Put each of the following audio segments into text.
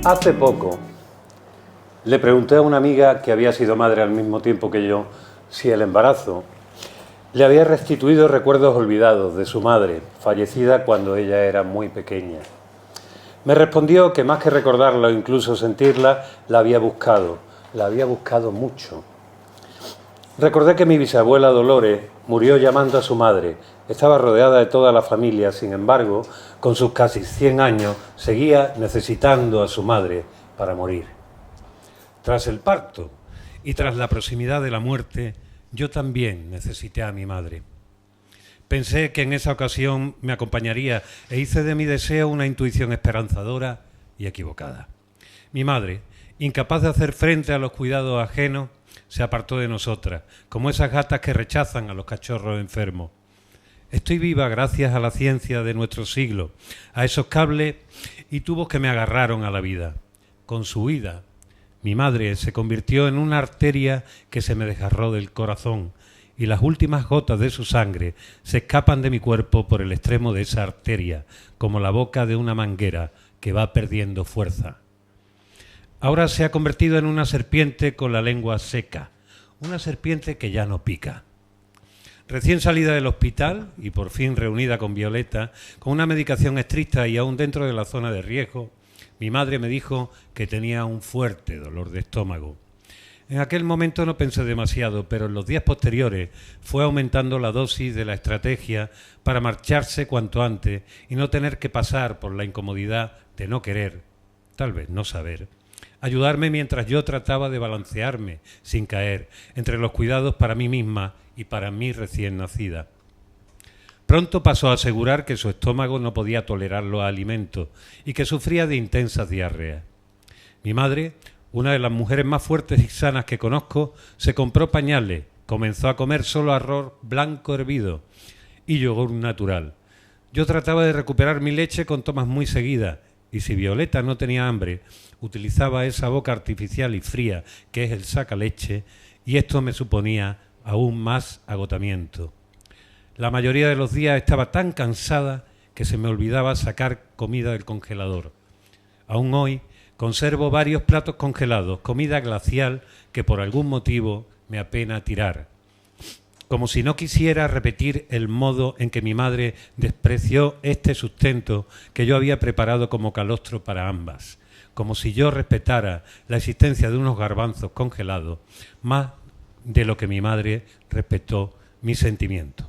Hace poco le pregunté a una amiga que había sido madre al mismo tiempo que yo si el embarazo le había restituido recuerdos olvidados de su madre, fallecida cuando ella era muy pequeña. Me respondió que más que recordarla o incluso sentirla, la había buscado mucho. Recordé que mi bisabuela Dolores murió llamando a su madre. Estaba rodeada de toda la familia, sin embargo, con sus casi 100 años, seguía necesitando a su madre para morir. Tras el parto y tras la proximidad de la muerte, yo también necesité a mi madre. Pensé que en esa ocasión me acompañaría e hice de mi deseo una intuición esperanzadora y equivocada. Mi madre, incapaz de hacer frente a los cuidados ajenos, se apartó de nosotras, como esas gatas que rechazan a los cachorros enfermos. Estoy viva gracias a la ciencia de nuestro siglo, a esos cables y tubos que me agarraron a la vida. Con su huida, mi madre se convirtió en una arteria que se me desgarró del corazón y las últimas gotas de su sangre se escapan de mi cuerpo por el extremo de esa arteria, como la boca de una manguera que va perdiendo fuerza. Ahora se ha convertido en una serpiente con la lengua seca, una serpiente que ya no pica. Recién salida del hospital y por fin reunida con Violeta, con una medicación estricta y aún dentro de la zona de riesgo, mi madre me dijo que tenía un fuerte dolor de estómago. En aquel momento no pensé demasiado, pero en los días posteriores fue aumentando la dosis de la estrategia para marcharse cuanto antes y no tener que pasar por la incomodidad de no querer, tal vez no saber, ayudarme mientras yo trataba de balancearme sin caer entre los cuidados para mí misma y para mi recién nacida. Pronto pasó a asegurar que su estómago no podía tolerar los alimentos y que sufría de intensas diarreas. Mi madre, una de las mujeres más fuertes y sanas que conozco, se compró pañales, comenzó a comer solo arroz blanco hervido y yogur natural. Yo trataba de recuperar mi leche con tomas muy seguidas y si Violeta no tenía hambre, utilizaba esa boca artificial y fría que es el sacaleche y esto me suponía aún más agotamiento. La mayoría de los días estaba tan cansada que se me olvidaba sacar comida del congelador. Aún hoy conservo varios platos congelados, comida glacial que por algún motivo me apena tirar. Como si no quisiera repetir el modo en que mi madre despreció este sustento que yo había preparado como calostro para ambas. Como si yo respetara la existencia de unos garbanzos congelados más de lo que mi madre respetó mis sentimientos.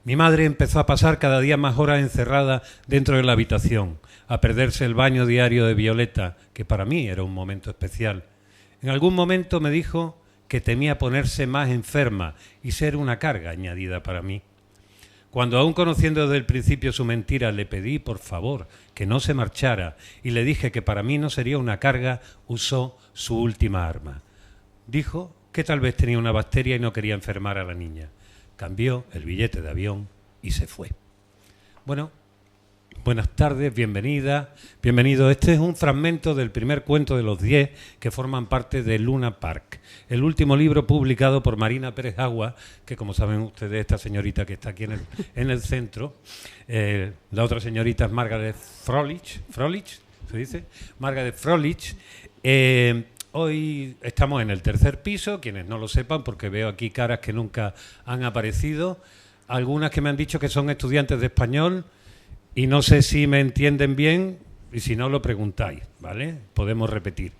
Mi madre empezó a pasar cada día más horas encerrada dentro de la habitación, a perderse el baño diario de Violeta, que para mí era un momento especial. En algún momento me dijo que temía ponerse más enferma y ser una carga añadida para mí. Cuando aún conociendo desde el principio su mentira le pedí por favor que no se marchara y le dije que para mí no sería una carga, usó su última arma. Dijo que tal vez tenía una bacteria y no quería enfermar a la niña. Cambió el billete de avión y se fue. Bueno, buenas tardes, bienvenida, bienvenido. Este es un fragmento del primer cuento de los 10 que forman parte de Luna Park, el último libro publicado por Marina Pérez Agua, que como saben ustedes, esta señorita que está aquí en el centro, la otra señorita es Margaret Froelich, ¿se dice? Margaret Froelich. Hoy estamos en el tercer piso, quienes no lo sepan, porque veo aquí caras que nunca han aparecido, algunas que me han dicho que son estudiantes de español y no sé si me entienden bien y si no lo preguntáis, ¿vale? Podemos repetir.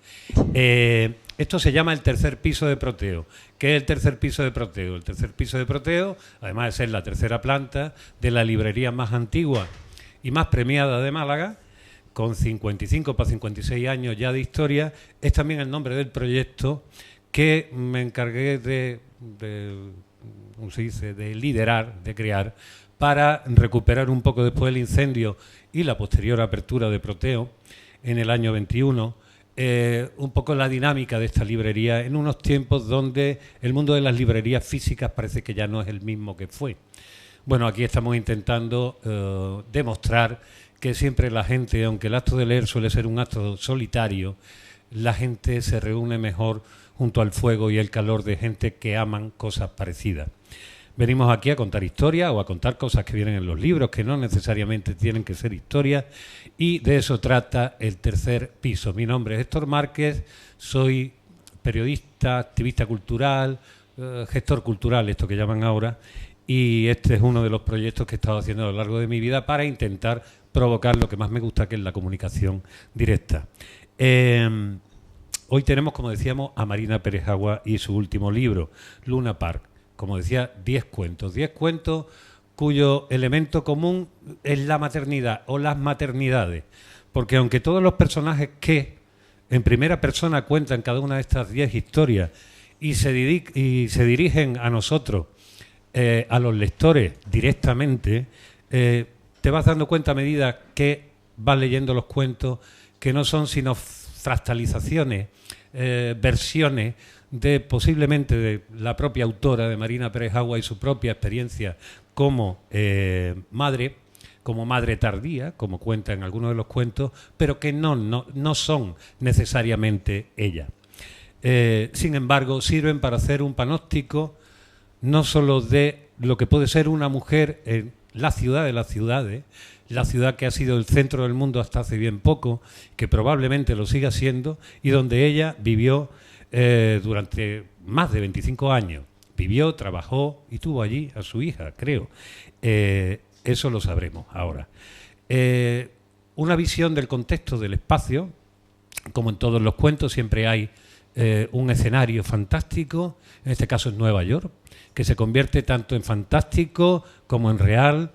Esto se llama el tercer piso de Proteo. ¿Qué es el tercer piso de Proteo? El tercer piso de Proteo, además de ser la tercera planta de la librería más antigua y más premiada de Málaga, con 55 para 56 años ya de historia, es también el nombre del proyecto que me encargué de ¿cómo se dice?, de liderar, de crear, para recuperar un poco después del incendio y la posterior apertura de Proteo en el año 21, un poco la dinámica de esta librería en unos tiempos donde el mundo de las librerías físicas parece que ya no es el mismo que fue. Bueno, aquí estamos intentando demostrar que siempre la gente, aunque el acto de leer suele ser un acto solitario, la gente se reúne mejor junto al fuego y el calor de gente que aman cosas parecidas. Venimos aquí a contar historias o a contar cosas que vienen en los libros, que no necesariamente tienen que ser historias, y de eso trata el tercer piso. Mi nombre es Héctor Márquez, soy periodista, activista cultural, gestor cultural, esto que llaman ahora, y este es uno de los proyectos que he estado haciendo a lo largo de mi vida para intentar provocar lo que más me gusta, que es la comunicación directa. Hoy tenemos, como decíamos, a Marina Pérez Agua y su último libro, Luna Park. Como decía, 10 cuentos cuyo elemento común es la maternidad o las maternidades. Porque aunque todos los personajes que en primera persona cuentan cada una de estas 10 historias y se dirigen a nosotros, a los lectores directamente, te vas dando cuenta a medida que vas leyendo los cuentos que no son sino fractalizaciones, versiones de posiblemente de la propia autora, de Marina Pérez Agua, y su propia experiencia como madre tardía, como cuenta en algunos de los cuentos, pero que no son necesariamente ella. Sin embargo, sirven para hacer un panóptico no solo de lo que puede ser una mujer en la ciudad de las ciudades, la ciudad que ha sido el centro del mundo hasta hace bien poco, que probablemente lo siga siendo, y donde ella vivió durante más de 25 años. Vivió, trabajó y tuvo allí a su hija, creo. Eso lo sabremos ahora. Una visión del contexto del espacio, como en todos los cuentos, siempre hay un escenario fantástico, en este caso es Nueva York, que se convierte tanto en fantástico como en real,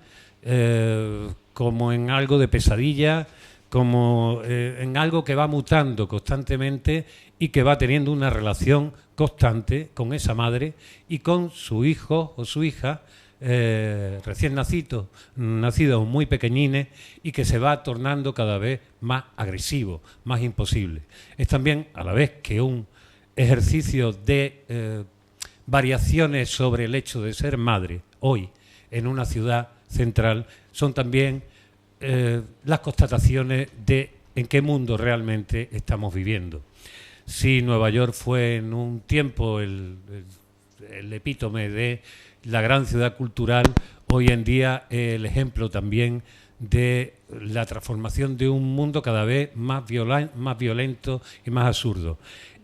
como en algo de pesadilla, como en algo que va mutando constantemente y que va teniendo una relación constante con esa madre y con su hijo o su hija recién nacidos muy pequeñines, y que se va tornando cada vez más agresivo, más imposible. Es también a la vez que un ejercicio de variaciones sobre el hecho de ser madre hoy en una ciudad central, son también las constataciones de en qué mundo realmente estamos viviendo. Si Nueva York fue en un tiempo el epítome de la gran ciudad cultural, hoy en día el ejemplo también de la transformación de un mundo cada vez más violento y más absurdo.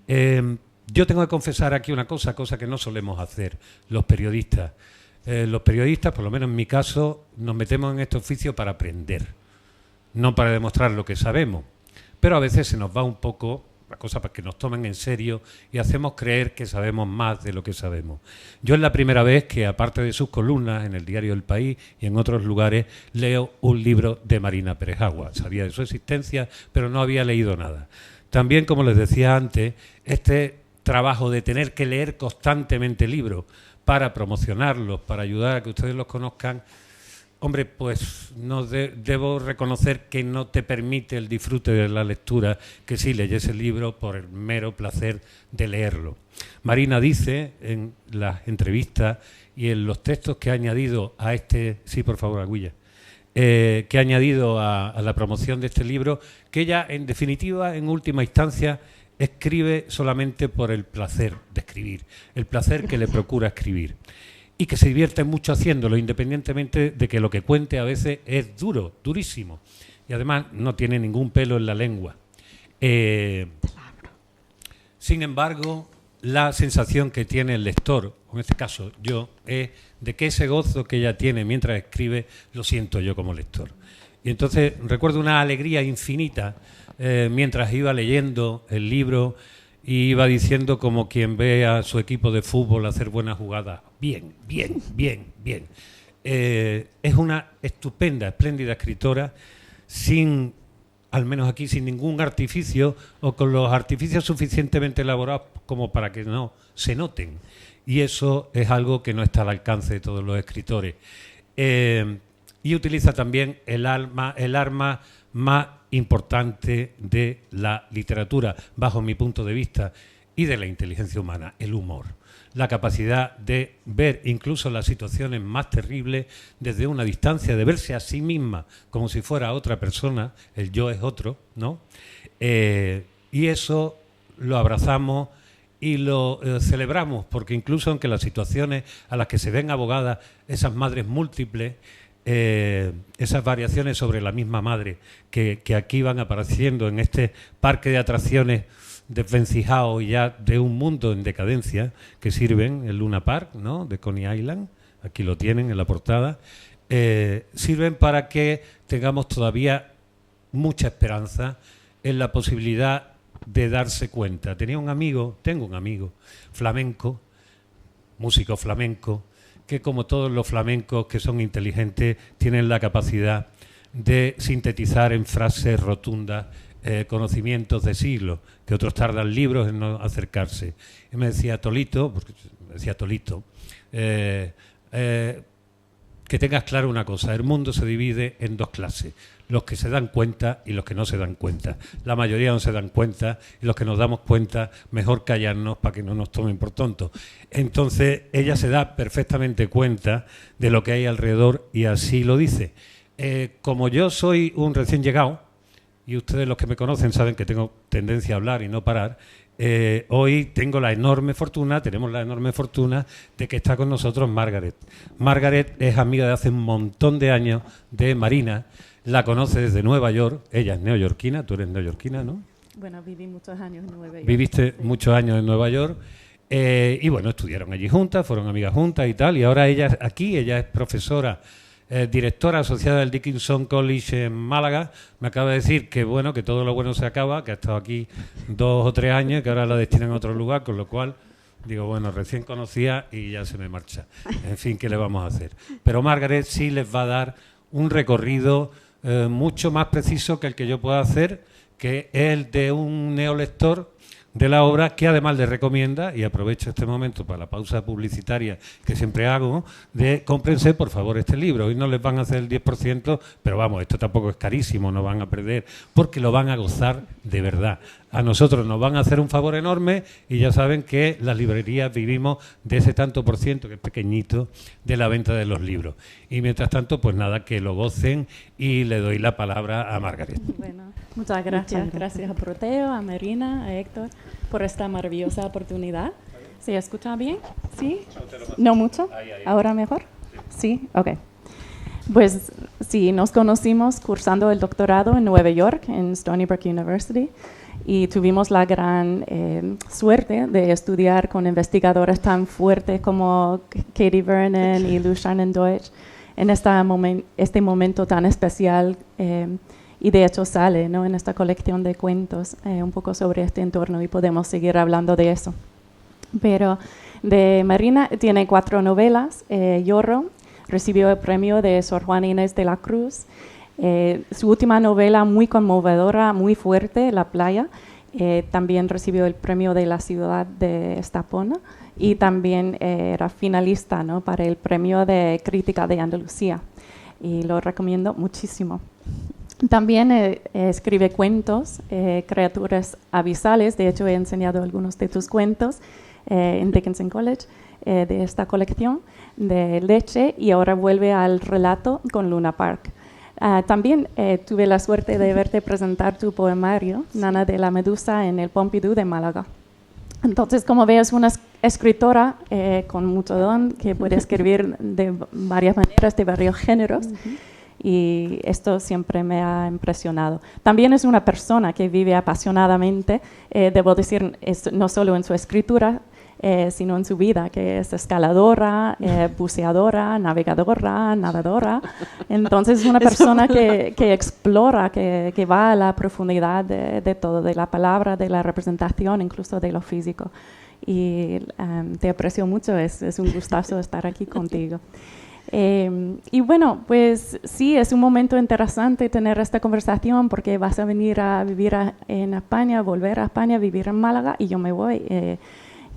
Yo tengo que confesar aquí una cosa que no solemos hacer los periodistas. Los periodistas, por lo menos en mi caso, nos metemos en este oficio para aprender, no para demostrar lo que sabemos. Pero a veces se nos va un poco la cosa para que nos tomen en serio y hacemos creer que sabemos más de lo que sabemos. Yo es la primera vez que, aparte de sus columnas en el diario El País y en otros lugares, leo un libro de Marina Pérez Agua. Sabía de su existencia, pero no había leído nada. También, como les decía antes, este trabajo de tener que leer constantemente libros para promocionarlos, para ayudar a que ustedes los conozcan, hombre, pues no debo reconocer que no te permite el disfrute de la lectura que si leyes el libro por el mero placer de leerlo. Marina dice en las entrevistas y en los textos que ha añadido a este... Sí, por favor, Agüilla. Que ha añadido a la promoción de este libro, que ella, en definitiva, en última instancia, escribe solamente por el placer de escribir, el placer que le procura escribir, y que se divierte mucho haciéndolo, independientemente de que lo que cuente a veces es durísimo, y además no tiene ningún pelo en la lengua. Sin embargo, la sensación que tiene el lector, o en este caso yo, es de que ese gozo que ella tiene mientras escribe lo siento yo como lector. Y entonces recuerdo una alegría infinita mientras iba leyendo el libro y iba diciendo como quien ve a su equipo de fútbol hacer buenas jugadas. Bien. Es una estupenda, espléndida escritora, sin, al menos aquí, sin ningún artificio, o con los artificios suficientemente elaborados como para que no se noten. Y eso es algo que no está al alcance de todos los escritores. Y utiliza también el arma más importante de la literatura, bajo mi punto de vista, y de la inteligencia humana, el humor. La capacidad de ver incluso las situaciones más terribles desde una distancia, de verse a sí misma como si fuera otra persona, el yo es otro, ¿no? Y eso lo abrazamos y lo celebramos, porque incluso aunque las situaciones a las que se ven abogadas esas madres múltiples, esas variaciones sobre la misma madre que aquí van apareciendo en este parque de atracciones desvencijado y ya de un mundo en decadencia, que sirven, el Luna Park, ¿no?, de Coney Island, aquí lo tienen en la portada, sirven para que tengamos todavía mucha esperanza en la posibilidad de darse cuenta. Tengo un amigo flamenco, músico flamenco, que como todos los flamencos que son inteligentes, tienen la capacidad de sintetizar en frases rotundas conocimientos de siglos, que otros tardan libros en no acercarse. Y me decía Tolito, que tengas claro una cosa: el mundo se divide en dos clases, los que se dan cuenta y los que no se dan cuenta. La mayoría no se dan cuenta, y los que nos damos cuenta, mejor callarnos para que no nos tomen por tontos. Entonces ella se da perfectamente cuenta de lo que hay alrededor y así lo dice. Como yo soy un recién llegado, y ustedes los que me conocen saben que tengo tendencia a hablar y no parar, hoy tenemos la enorme fortuna de que está con nosotros Margaret. Margaret es amiga de hace un montón de años de Marina, la conoce desde Nueva York, ella es neoyorquina, tú eres neoyorquina, ¿no? Bueno, viví muchos años en Nueva York. Viviste muchos años en Nueva York, y bueno, estudiaron allí juntas, fueron amigas juntas y tal, y ahora ella es profesora, directora asociada del Dickinson College en Málaga. Me acaba de decir que bueno, que todo lo bueno se acaba, que ha estado aquí 2 o 3 años, que ahora la destinan a otro lugar, con lo cual digo, bueno, recién conocía y ya se me marcha. En fin, ¿qué le vamos a hacer? Pero Margaret sí les va a dar un recorrido mucho más preciso que el que yo pueda hacer, que es el de un neolector de la obra, que además le recomienda, y aprovecho este momento para la pausa publicitaria que siempre hago, de cómprense por favor este libro. Hoy no les van a hacer el 10%, pero vamos, esto tampoco es carísimo, no van a perder, porque lo van a gozar de verdad. A nosotros nos van a hacer un favor enorme, y ya saben que las librerías vivimos de ese tanto por ciento, que es pequeñito, de la venta de los libros. Y mientras tanto, pues nada, que lo gocen, y le doy la palabra a Margaret. Bueno, muchas gracias. Gracias a Proteo, a Marina, a Héctor, por esta maravillosa oportunidad. ¿Se escucha bien? ¿Sí? ¿No mucho? ¿Ahora mejor? Sí, ok. Pues sí, nos conocimos cursando el doctorado en Nueva York, en Stony Brook University, y tuvimos la gran suerte de estudiar con investigadores tan fuertes como Katie Vernon y Lou Shannon Deutsch en este momento tan especial, y de hecho sale, ¿no?, en esta colección de cuentos un poco sobre este entorno, y podemos seguir hablando de eso. Pero de Marina tiene 4 novelas. Yorro recibió el premio de Sor Juana Inés de la Cruz. Su última novela, muy conmovedora, muy fuerte, La playa, también recibió el premio de la ciudad de Estepona, y también era finalista, ¿no?, para el premio de crítica de Andalucía, y lo recomiendo muchísimo. También escribe cuentos, Criaturas abisales. De hecho, he enseñado algunos de tus cuentos en Dickinson College, de esta colección de Leche, y ahora vuelve al relato con Luna Park. También tuve la suerte de verte presentar tu poemario, Nana de la Medusa, en el Pompidou de Málaga. Entonces, como ves, una escritora con mucho don, que puede escribir de varias maneras, de varios géneros. Y esto siempre me ha impresionado. También es una persona que vive apasionadamente, debo decir, no solo en su escritura, sino en su vida, que es escaladora, buceadora, navegadora, nadadora. Entonces es una persona que explora, que va a la profundidad de todo, de la palabra, de la representación, incluso de lo físico. Y te aprecio mucho, es un gustazo estar aquí contigo. Y bueno, pues sí, es un momento interesante tener esta conversación, porque vas a venir a vivir en España, volver a España, vivir en Málaga, y yo me voy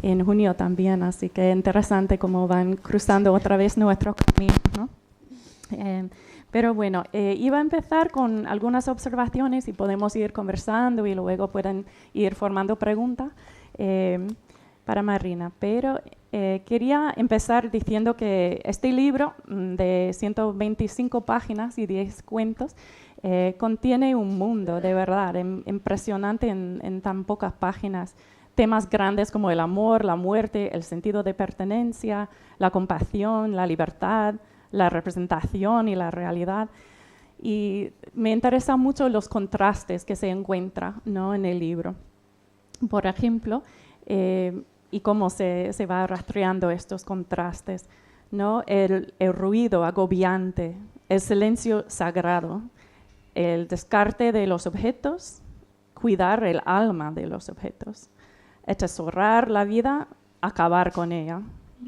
en junio también, así que interesante cómo van cruzando otra vez nuestros caminos, ¿no? Pero bueno, iba a empezar con algunas observaciones, y podemos ir conversando y luego pueden ir formando preguntas para Marina, pero quería empezar diciendo que este libro de 125 páginas y 10 cuentos contiene un mundo de verdad impresionante en tan pocas páginas. temas grandes como el amor, la muerte, el sentido de pertenencia, la compasión, la libertad, la representación y la realidad. Y me interesan mucho los contrastes que se encuentran, ¿no?, en el libro. Por ejemplo, y cómo se va rastreando estos contrastes, ¿no? El ruido agobiante, el silencio sagrado, el descarte de los objetos, cuidar el alma de los objetos, atesorar la vida, acabar con ella,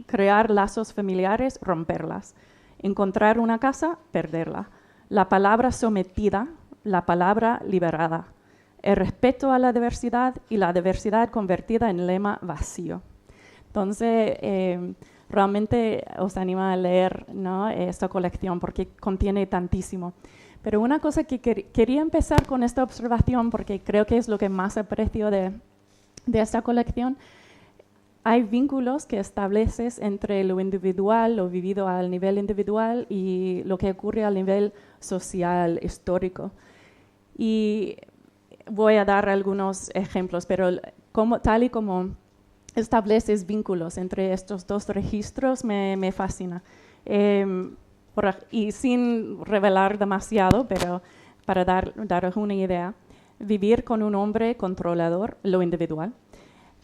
crear lazos familiares, romperlas, encontrar una casa, perderla, la palabra sometida, la palabra liberada, el respeto a la diversidad y la diversidad convertida en lema vacío. Entonces, realmente os animo a leer, ¿no?, esta colección porque contiene tantísimo. Pero una cosa que quería empezar con esta observación, porque creo que es lo que más aprecio de esta colección, hay vínculos que estableces entre lo individual, lo vivido al nivel individual y lo que ocurre al nivel social, histórico. Y voy a dar algunos ejemplos, pero tal y como estableces vínculos entre estos dos registros me fascina. Y sin revelar demasiado, pero para daros una idea, vivir con un hombre controlador, lo individual,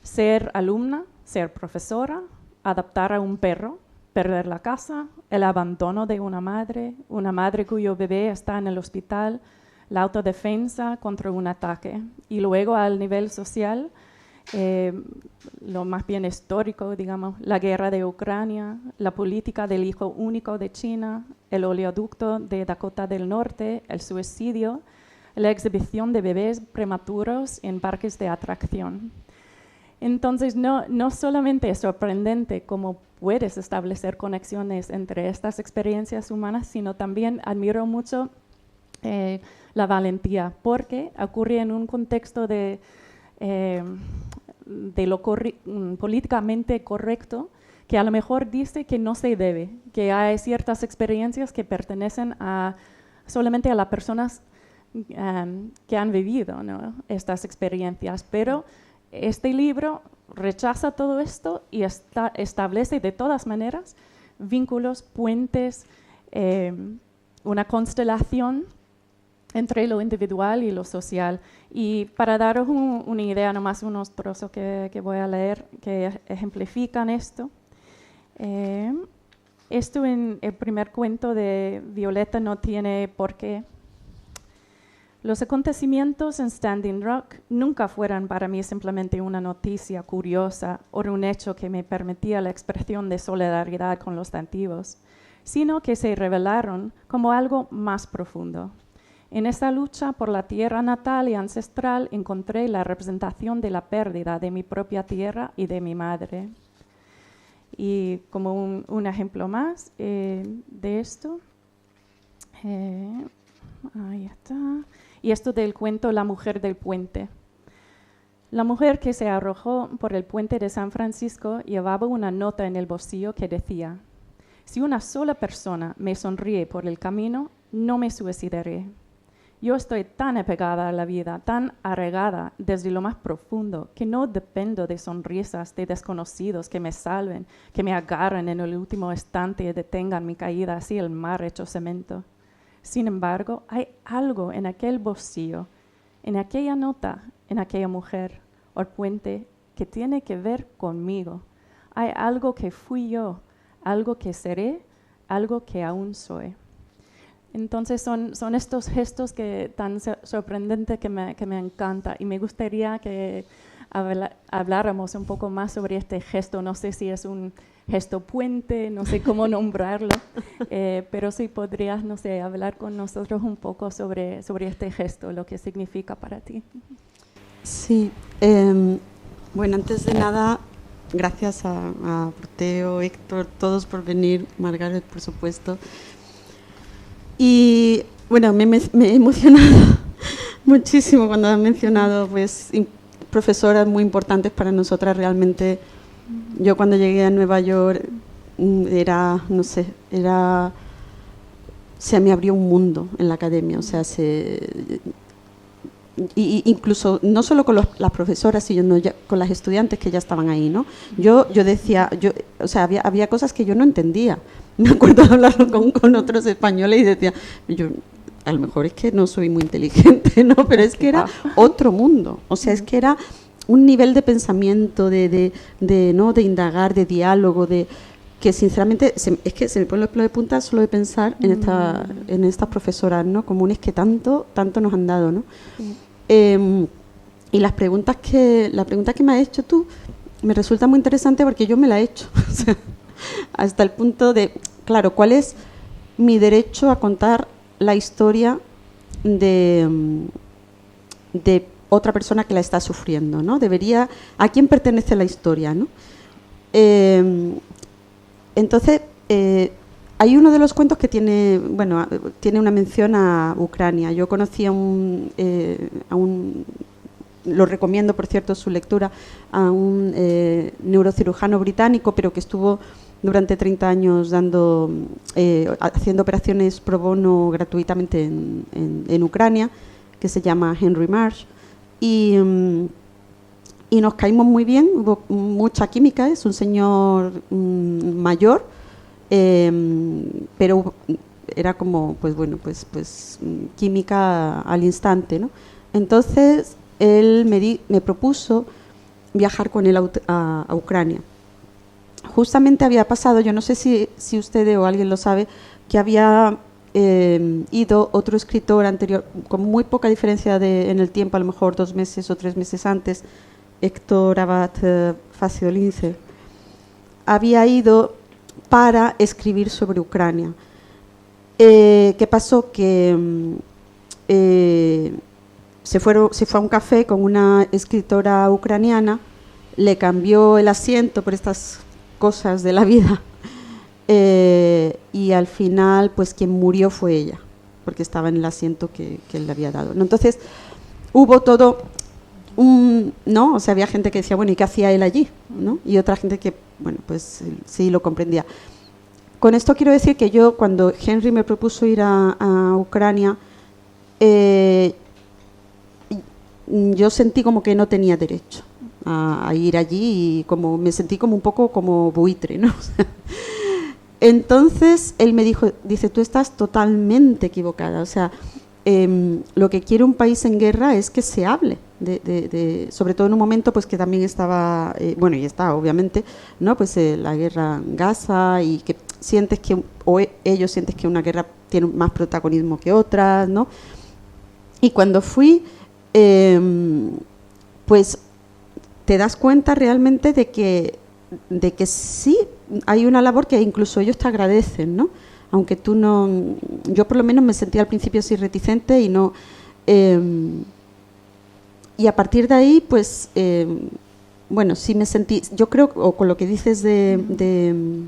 ser alumna, ser profesora, adoptar a un perro, perder la casa, el abandono de una madre cuyo bebé está en el hospital, la autodefensa contra un ataque. Y luego al nivel social, lo más bien histórico, digamos, la guerra de Ucrania, la política del hijo único de China, el oleoducto de Dakota del Norte, el suicidio, la exhibición de bebés prematuros en parques de atracción. Entonces, no solamente es sorprendente cómo puedes establecer conexiones entre estas experiencias humanas, sino también admiro mucho la valentía, porque ocurre en un contexto de lo políticamente correcto, que a lo mejor dice que no se debe, que hay ciertas experiencias que pertenecen solamente a las personas que han vivido, ¿no?, estas experiencias. Pero este libro rechaza todo esto y establece de todas maneras vínculos, puentes, una constelación entre lo individual y lo social. Y para daros una idea, nomás unos trozos que voy a leer que ejemplifican esto. Esto en el primer cuento de Violeta no tiene por qué. Los acontecimientos en Standing Rock nunca fueron para mí simplemente una noticia curiosa o un hecho que me permitía la expresión de solidaridad con los nativos, sino que se revelaron como algo más profundo. En esta lucha por la tierra natal y ancestral encontré la representación de la pérdida de mi propia tierra y de mi madre. Y como un ejemplo más de esto, ahí está. Y esto del cuento La mujer del puente. La mujer que se arrojó por el puente de San Francisco llevaba una nota en el bolsillo que decía: si una sola persona me sonríe por el camino, no me suicidaré. Yo estoy tan apegada a la vida, tan arraigada desde lo más profundo, que no dependo de sonrisas de desconocidos que me salven, que me agarren en el último instante y detengan mi caída así el mar hecho cemento. Sin embargo, hay algo en aquel bolsillo, en aquella nota, en aquella mujer o el puente que tiene que ver conmigo. Hay algo que fui yo, algo que seré, algo que aún soy. Entonces son estos gestos tan sorprendentes que me encanta, y me gustaría que habláramos un poco más sobre este gesto. No sé si es un gesto puente, no sé cómo nombrarlo, pero sí podrías, no sé, hablar con nosotros un poco sobre este gesto, lo que significa para ti. Sí, bueno, antes de nada, gracias a Proteo, Héctor, todos por venir, Margaret, por supuesto. Y bueno, me he emocionado muchísimo cuando han mencionado pues, profesoras muy importantes para nosotras. Realmente, yo cuando llegué a Nueva York se me abrió un mundo en la academia. O sea, y incluso no solo con las profesoras, sino ya con las estudiantes que ya estaban ahí, ¿no? Yo decía, o sea, había cosas que yo no entendía. Me acuerdo de hablar con otros españoles y decía, a lo mejor es que no soy muy inteligente, ¿no? Pero es que era otro mundo. O sea, es que era un nivel de pensamiento, ¿no? De indagar, de diálogo, que sinceramente es que se me ponen los pelos de punta solo de pensar en estas profesoras, ¿no? Comunes que tanto nos han dado, ¿no? Y la pregunta que me has hecho tú me resulta muy interesante porque yo me la he hecho. O sea, hasta el punto de, claro, ¿cuál es mi derecho a contar la historia de otra persona que la está sufriendo, ¿no? ¿A quién pertenece la historia, ¿no? Entonces, hay uno de los cuentos que tiene una mención a Ucrania. Yo conocí lo recomiendo, por cierto, su lectura, a un neurocirujano británico, pero que estuvo durante 30 años haciendo operaciones pro bono gratuitamente en Ucrania, que se llama Henry Marsh. Y nos caímos muy bien, hubo mucha química, es un señor mayor, pero era como, química al instante, ¿no? Entonces, él me propuso viajar con él a Ucrania. Justamente había pasado, yo no sé si usted o alguien lo sabe, que había ido otro escritor anterior, con muy poca diferencia en el tiempo, a lo mejor 2 meses o 3 meses antes, Héctor Abad Faciolince, había ido para escribir sobre Ucrania. ¿Qué pasó? Que se fue a un café con una escritora ucraniana, le cambió el asiento por estas cosas de la vida, y al final, pues quien murió fue ella, porque estaba en el asiento que él le había dado, ¿no? Entonces, hubo todo ¿no? O sea, había gente que decía, bueno, ¿y qué hacía él allí? ¿No? Y otra gente que, bueno, pues sí lo comprendía. Con esto quiero decir que yo, cuando Henry me propuso ir a Ucrania, yo sentí como que no tenía derecho a ir allí, y me sentí como un poco como buitre, ¿no? Entonces él me dice, tú estás totalmente equivocada, o sea, lo que quiere un país en guerra es que se hable, sobre todo en un momento pues que también estaba, y está obviamente, ¿no? Pues la guerra en Gaza, y que sientes que, ellos sienten que una guerra tiene más protagonismo que otras, ¿no? Y cuando fui, pues te das cuenta realmente de que sí hay una labor que incluso ellos te agradecen, ¿no? Aunque tú no, yo por lo menos me sentía al principio así reticente y no, y a partir de ahí, pues, sí me sentí, yo creo, o con lo que dices de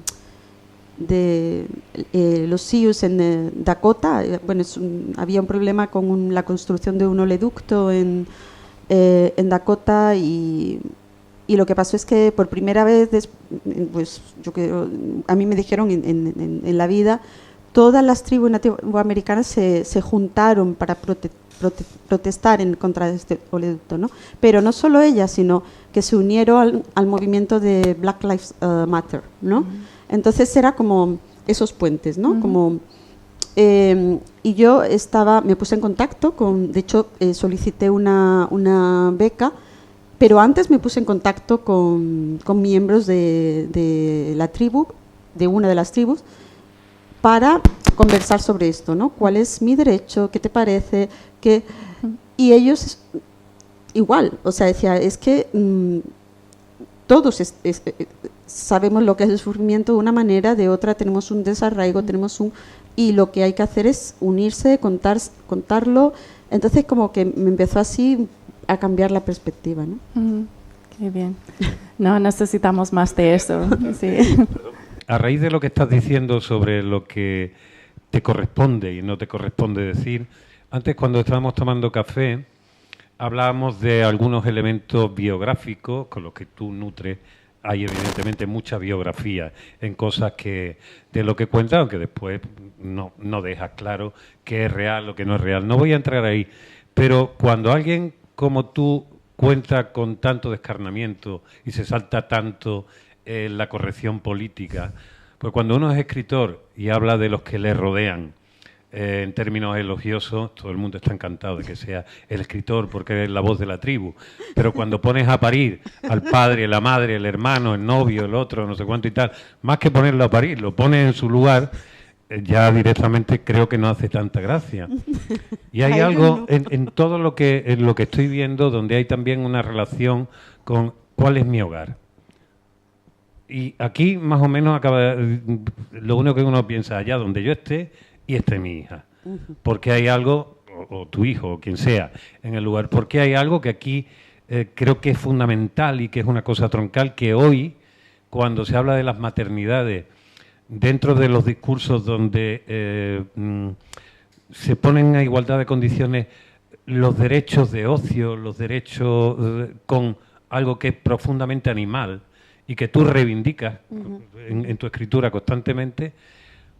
los Sioux en Dakota, había un problema con la construcción de un oleoducto en Dakota, y lo que pasó es que por primera vez, a mí me dijeron en la vida, todas las tribus nativoamericanas se juntaron para protestar en contra de este oleoducto, ¿no? Pero no solo ellas, sino que se unieron al movimiento de Black Lives Matter, ¿no? Entonces era como esos puentes, ¿no? Y yo me puse en contacto de hecho solicité una beca, pero antes me puse en contacto con miembros de la tribu, de una de las tribus, para conversar sobre esto, ¿no? ¿Cuál es mi derecho? ¿Qué te parece? Y ellos igual, o sea, decía, es que todos sabemos lo que es el sufrimiento de una manera, de otra tenemos un desarraigo, y lo que hay que hacer es unirse, contarlo. Entonces como que me empezó así a cambiar la perspectiva, ¿no? Qué bien. No necesitamos más de eso. Sí. A raíz de lo que estás diciendo sobre lo que te corresponde y no te corresponde decir, antes cuando estábamos tomando café hablábamos de algunos elementos biográficos con los que tú nutres. Hay evidentemente mucha biografía en cosas de lo que cuentas, aunque después no dejas claro qué es real o qué no es real. No voy a entrar ahí, Pero cuando alguien como tú cuenta con tanto descarnamiento y se salta tanto la corrección política, pues cuando uno es escritor y habla de los que le rodean en términos elogiosos, todo el mundo está encantado de que sea el escritor porque es la voz de la tribu. Pero cuando pones a parir al padre, la madre, el hermano, el novio, el otro, no sé cuánto y tal, más que ponerlo a parir, lo pones en su lugar, ya directamente creo que no hace tanta gracia. Y hay algo en todo lo que estoy viendo donde hay también una relación con cuál es mi hogar. Y aquí más o menos acaba lo único que uno piensa, allá donde yo esté y esté mi hija. Porque hay algo, o tu hijo, o quien sea, en el lugar. Porque hay algo que aquí creo que es fundamental y que es una cosa troncal, que hoy, cuando se habla de las maternidades, dentro de los discursos donde se ponen a igualdad de condiciones los derechos de ocio, los derechos con algo que es profundamente animal y que tú reivindicas en tu escritura constantemente,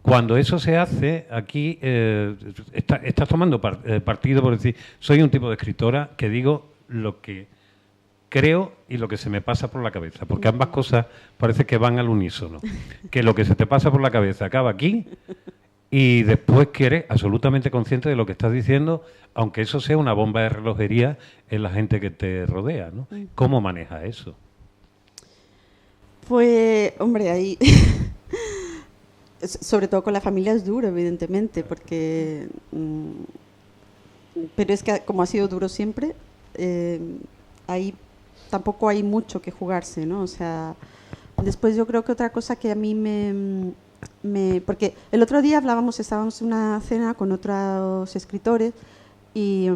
cuando eso se hace, aquí estás tomando partido por decir, soy un tipo de escritora que digo lo que creo y lo que se me pasa por la cabeza, porque ambas cosas parece que van al unísono, que lo que se te pasa por la cabeza acaba aquí y después que eres absolutamente consciente de lo que estás diciendo, aunque eso sea una bomba de relojería en la gente que te rodea, ¿no? ¿Cómo manejas eso? Pues, hombre, ahí... Sobre todo con la familia es duro, evidentemente, porque... pero es que como ha sido duro siempre, ahí tampoco hay mucho que jugarse, ¿no? O sea, después yo creo que otra cosa que a mí porque el otro día estábamos en una cena con otros escritores y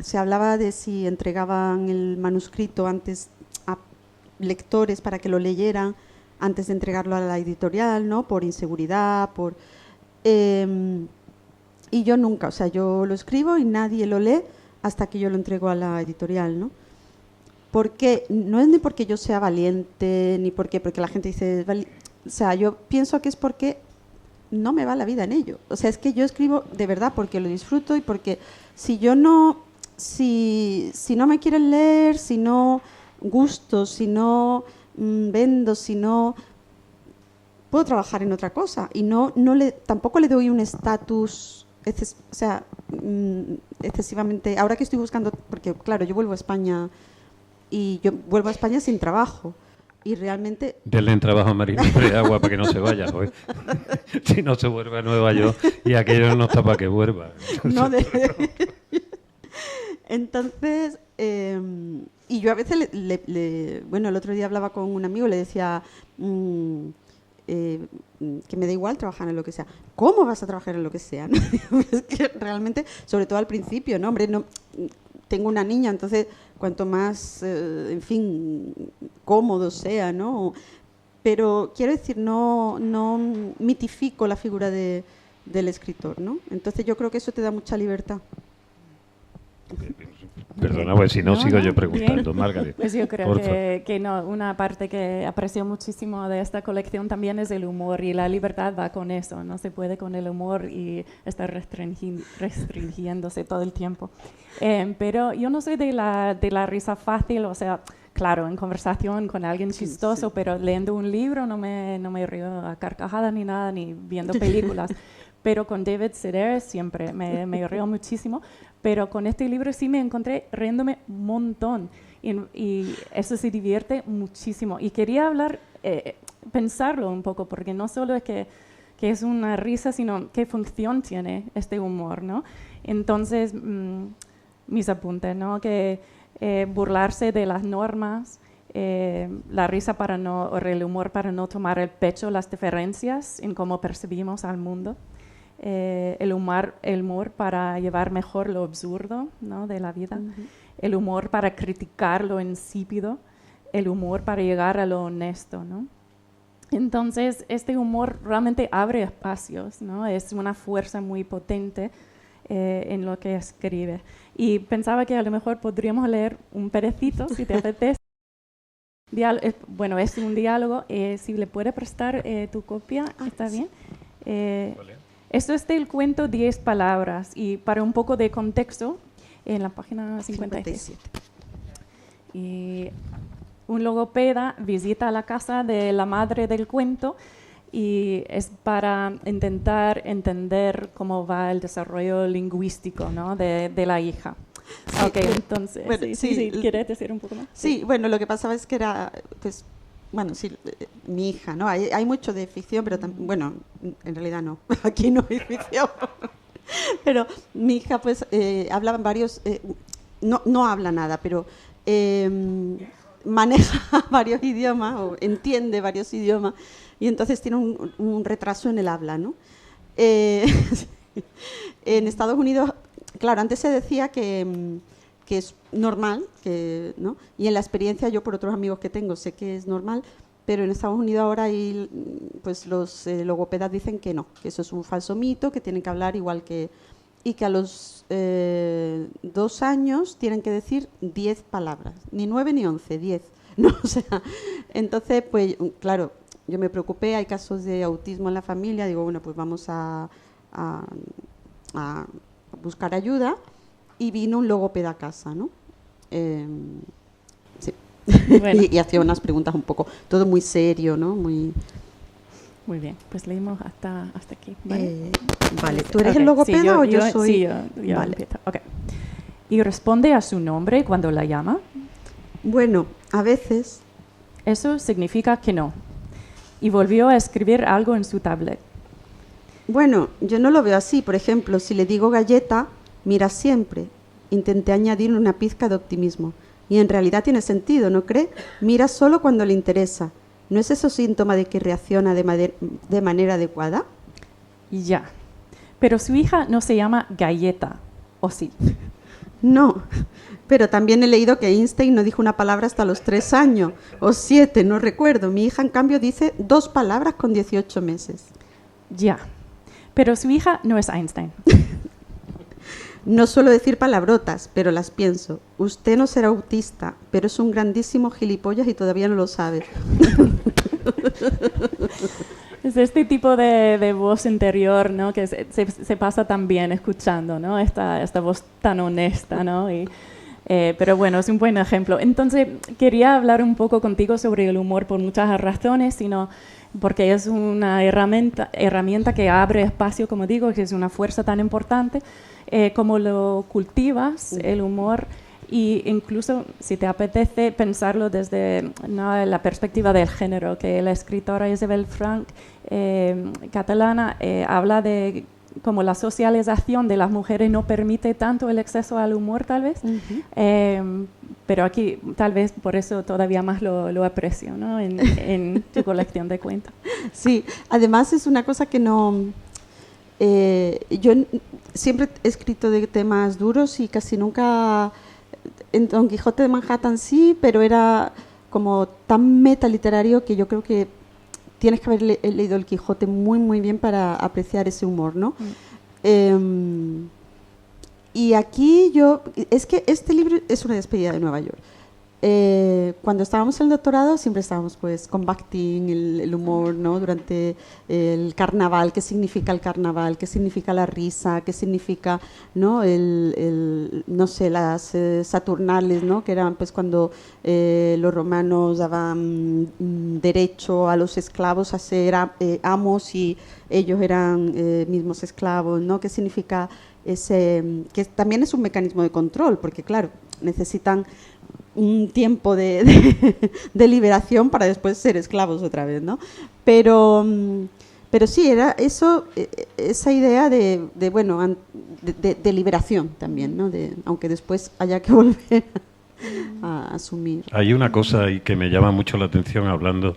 se hablaba de si entregaban el manuscrito antes a lectores para que lo leyeran antes de entregarlo a la editorial, ¿no? Por inseguridad, y yo nunca, o sea, yo lo escribo y nadie lo lee hasta que yo lo entrego a la editorial, ¿no? Porque no es ni porque yo sea valiente, ni porque la gente dice, o sea, yo pienso que es porque no me va la vida en ello. O sea, es que yo escribo de verdad porque lo disfruto y porque si no me quieren leer, si no gusto, si no vendo, si no puedo trabajar en otra cosa y tampoco le doy un estatus excesivamente. Ahora que estoy buscando, porque claro, yo vuelvo a España y yo vuelvo a España sin trabajo y realmente... Denle en trabajo a Marina de agua para que no se vaya, joder. Si no se vuelve a Nueva York y aquello no está para que vuelva. Entonces, y yo a veces bueno, el otro día hablaba con un amigo y le decía que me da igual trabajar en lo que sea. ¿Cómo vas a trabajar en lo que sea? ¿No? Es que realmente, sobre todo al principio, ¿no? Hombre, no, tengo una niña, entonces cuanto más, en fin, cómodo sea, ¿no? Pero quiero decir, no mitifico la figura del escritor, ¿no? Entonces yo creo que eso te da mucha libertad. Perdona, pues si no, sigo yo preguntando, Margaret. Pues yo creo que no, una parte que aprecio muchísimo de esta colección también es el humor y la libertad va con eso, no se puede con el humor y estar restringiéndose todo el tiempo. Pero yo no soy de la risa fácil, o sea, claro, en conversación con alguien chistoso, sí. Pero leyendo un libro no me río a carcajadas ni nada, ni viendo películas. Pero con David Sedaris siempre me río muchísimo. Pero con este libro sí me encontré riéndome un montón y eso se divierte muchísimo. Y quería pensarlo un poco, porque no solo es que es una risa, sino qué función tiene este humor, ¿no? Entonces, mis apuntes, ¿no? Que burlarse de las normas, la risa o el humor para no tomar el pecho las diferencias en cómo percibimos al mundo. El humor para llevar mejor lo absurdo, ¿no? De la vida, el humor para criticar lo insípido, el humor para llegar a lo honesto, ¿no? Entonces, este humor realmente abre espacios, ¿no? Es una fuerza muy potente en lo que escribe. Y pensaba que a lo mejor podríamos leer un pedacito, si te apetece. Bueno, es un diálogo. Si le puede prestar tu copia, ¿está bien? Vale. Esto es del cuento 10 palabras y para un poco de contexto, en la página 57. 57. Y un logopeda visita la casa de la madre del cuento y es para intentar entender cómo va el desarrollo lingüístico, ¿no?, de la hija. Sí, Ok, entonces, bueno, sí, ¿quieres decir un poco más? Sí, bueno, lo que pasaba es que era, pues, bueno, sí, mi hija, ¿no? Hay mucho de ficción, pero bueno, en realidad no, aquí no hay ficción. Pero mi hija, pues, habla varios, no habla nada, pero maneja varios idiomas o entiende varios idiomas y entonces tiene un retraso en el habla, ¿no? En Estados Unidos, claro, antes se decía que es normal, ¿no? Y en la experiencia, yo por otros amigos que tengo sé que es normal, pero en Estados Unidos ahora pues los logopedas dicen que no, que eso es un falso mito, que tienen que hablar igual y que a los 2 años tienen que decir 10 palabras, ni 9 ni 11, 10. ¿No? O sea, entonces, pues claro, yo me preocupé, hay casos de autismo en la familia, digo, bueno, pues vamos a buscar ayuda y vino un logopeda a casa, ¿no? Sí. Bueno. y hacía unas preguntas un poco, todo muy serio, ¿no? Muy bien, pues leímos hasta aquí. Vale, vale. ¿Tú eres okay. el logopeda sí, o yo soy? Sí, yo vale. empiezo. Okay. ¿Y responde a su nombre cuando la llama? Bueno, a veces. Eso significa que no. Y volvió a escribir algo en su tablet. Bueno, yo no lo veo así. Por ejemplo, si le digo galleta, mira siempre. Intenté añadir una pizca de optimismo. Y en realidad tiene sentido, ¿no cree? Mira solo cuando le interesa. ¿No es eso síntoma de que reacciona de manera adecuada? Ya. Pero su hija no se llama Galleta, ¿o sí? No, pero también he leído que Einstein no dijo una palabra hasta los 3 años, o 7, no recuerdo. Mi hija, en cambio, dice 2 palabras con 18 meses. Ya. Pero su hija no es Einstein. No suelo decir palabrotas, pero las pienso. Usted no será autista, pero es un grandísimo gilipollas y todavía no lo sabe. Es este tipo de voz interior, ¿no?, que se pasa tan bien escuchando, ¿no? Esta voz tan honesta, ¿no? Pero bueno, es un buen ejemplo. Entonces, quería hablar un poco contigo sobre el humor por muchas razones, sino porque es una herramienta que abre espacio, como digo, que es una fuerza tan importante. Cómo lo cultivas, el humor, y incluso si te apetece pensarlo desde la perspectiva del género, que la escritora Isabel Frank, catalana, habla de cómo la socialización de las mujeres no permite tanto el acceso al humor, tal vez, pero aquí tal vez por eso todavía más lo aprecio, ¿no?, en tu colección de cuentos. Sí, además es una cosa que no... yo siempre he escrito de temas duros y casi nunca, en Don Quijote de Manhattan sí, pero era como tan metaliterario que yo creo que tienes que haber leído el Quijote muy muy bien para apreciar ese humor, ¿no? Y aquí es que este libro es una despedida de Nueva York. Cuando estábamos en el doctorado siempre estábamos pues combating el humor, ¿no? Durante el carnaval, qué significa el carnaval, qué significa la risa, qué significa, ¿no? No sé, las Saturnales, ¿no? Que eran pues cuando los romanos daban derecho a los esclavos a ser amos y ellos eran mismos esclavos, ¿no? Qué significa que también es un mecanismo de control, porque claro, necesitan un tiempo de liberación para después ser esclavos otra vez, ¿no? Pero sí, era eso, esa idea de liberación también, ¿no? Aunque después haya que volver a asumir. Hay una cosa ahí que me llama mucho la atención hablando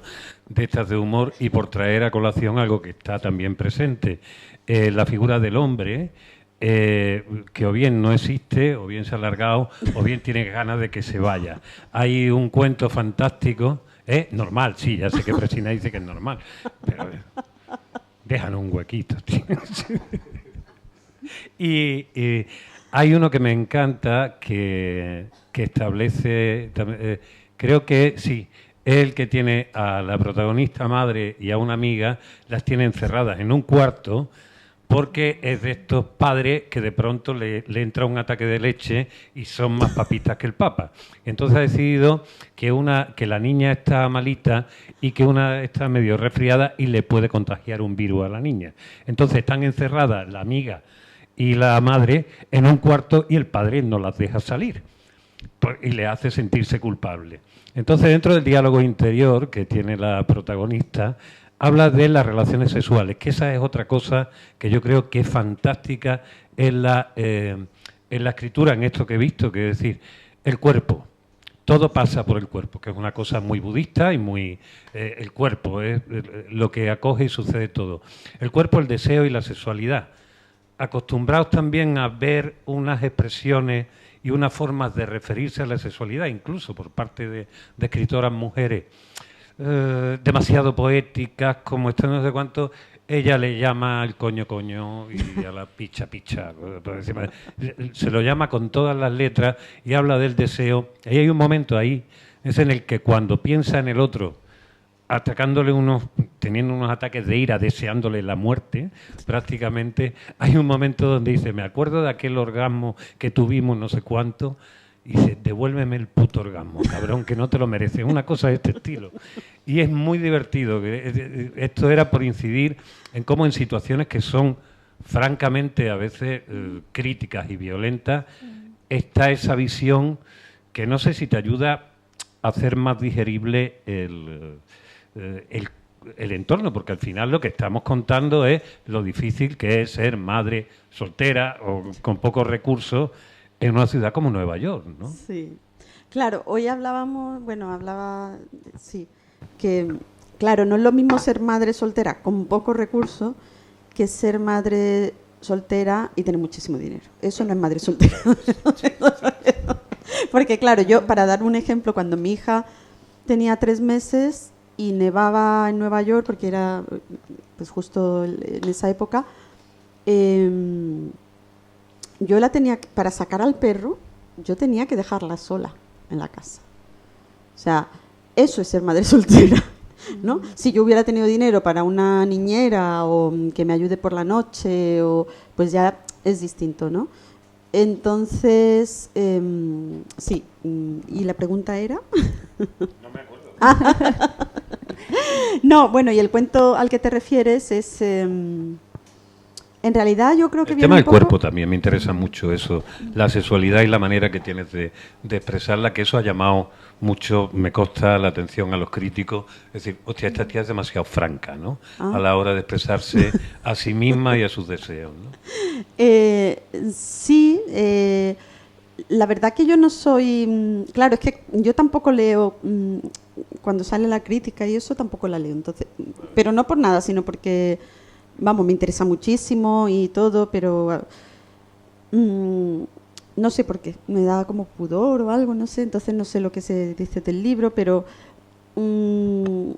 de estas de humor y por traer a colación algo que está también presente, la figura del hombre, que o bien no existe, o bien se ha alargado, o bien tiene ganas de que se vaya. Hay un cuento fantástico, normal, sí, ya sé que Presina dice que es normal, pero déjanos un huequito, tío. Y hay uno que me encanta que establece, creo que sí, es el que tiene a la protagonista madre y a una amiga, las tiene encerradas en un cuarto porque es de estos padres que de pronto le entra un ataque de leche y son más papistas que el Papa. Entonces ha decidido que la niña está malita y que una está medio resfriada y le puede contagiar un virus a la niña. Entonces están encerradas la amiga y la madre en un cuarto y el padre no las deja salir y le hace sentirse culpable. Entonces, dentro del diálogo interior que tiene la protagonista, habla de las relaciones sexuales, que esa es otra cosa que yo creo que es fantástica en la escritura, en esto que he visto, que es decir, el cuerpo. Todo pasa por el cuerpo, que es una cosa muy budista y muy... el cuerpo es lo que acoge y sucede todo. El cuerpo, el deseo y la sexualidad. Acostumbrados también a ver unas expresiones y unas formas de referirse a la sexualidad, incluso por parte de escritoras mujeres, demasiado poéticas, como esto no sé cuánto. Ella le llama al coño y a la picha, por encima. Se lo llama con todas las letras y habla del deseo. Y hay un momento ahí, es en el que cuando piensa en el otro, teniendo unos ataques de ira, deseándole la muerte, prácticamente, hay un momento donde dice, me acuerdo de aquel orgasmo que tuvimos no sé cuánto, y dice, devuélveme el puto orgasmo, cabrón, que no te lo mereces. Una cosa de este estilo. Y es muy divertido. Esto era por incidir en cómo en situaciones que son francamente a veces críticas y violentas, está esa visión que no sé si te ayuda a hacer más digerible el entorno, porque al final lo que estamos contando es lo difícil que es ser madre soltera o con pocos recursos en una ciudad como Nueva York, ¿no? Sí, claro, hoy sí, que claro, no es lo mismo ser madre soltera con pocos recursos que ser madre soltera y tener muchísimo dinero. Eso no es madre soltera. Porque claro, yo, para dar un ejemplo, cuando mi hija tenía 3 meses y nevaba en Nueva York, porque era pues justo en esa época, yo la tenía, para sacar al perro, yo tenía que dejarla sola en la casa. O sea, eso es ser madre soltera, ¿no? Si yo hubiera tenido dinero para una niñera o que me ayude por la noche, pues ya es distinto, ¿no? Entonces, sí. ¿Y la pregunta era? No me acuerdo. No, bueno, y el cuento al que te refieres es... en realidad yo creo que... El tema del cuerpo también me interesa mucho eso, la sexualidad y la manera que tienes de expresarla, que eso ha llamado mucho, me consta, la atención a los críticos. Es decir, hostia, esta tía es demasiado franca, ¿no? A la hora de expresarse a sí misma y a sus deseos, ¿no? Sí, la verdad que yo no soy... Claro, es que yo tampoco leo... cuando sale la crítica y eso tampoco la leo, entonces, pero no por nada, sino porque... Vamos, me interesa muchísimo y todo, pero no sé por qué, me da como pudor o algo, no sé, entonces no sé lo que se dice del libro, pero no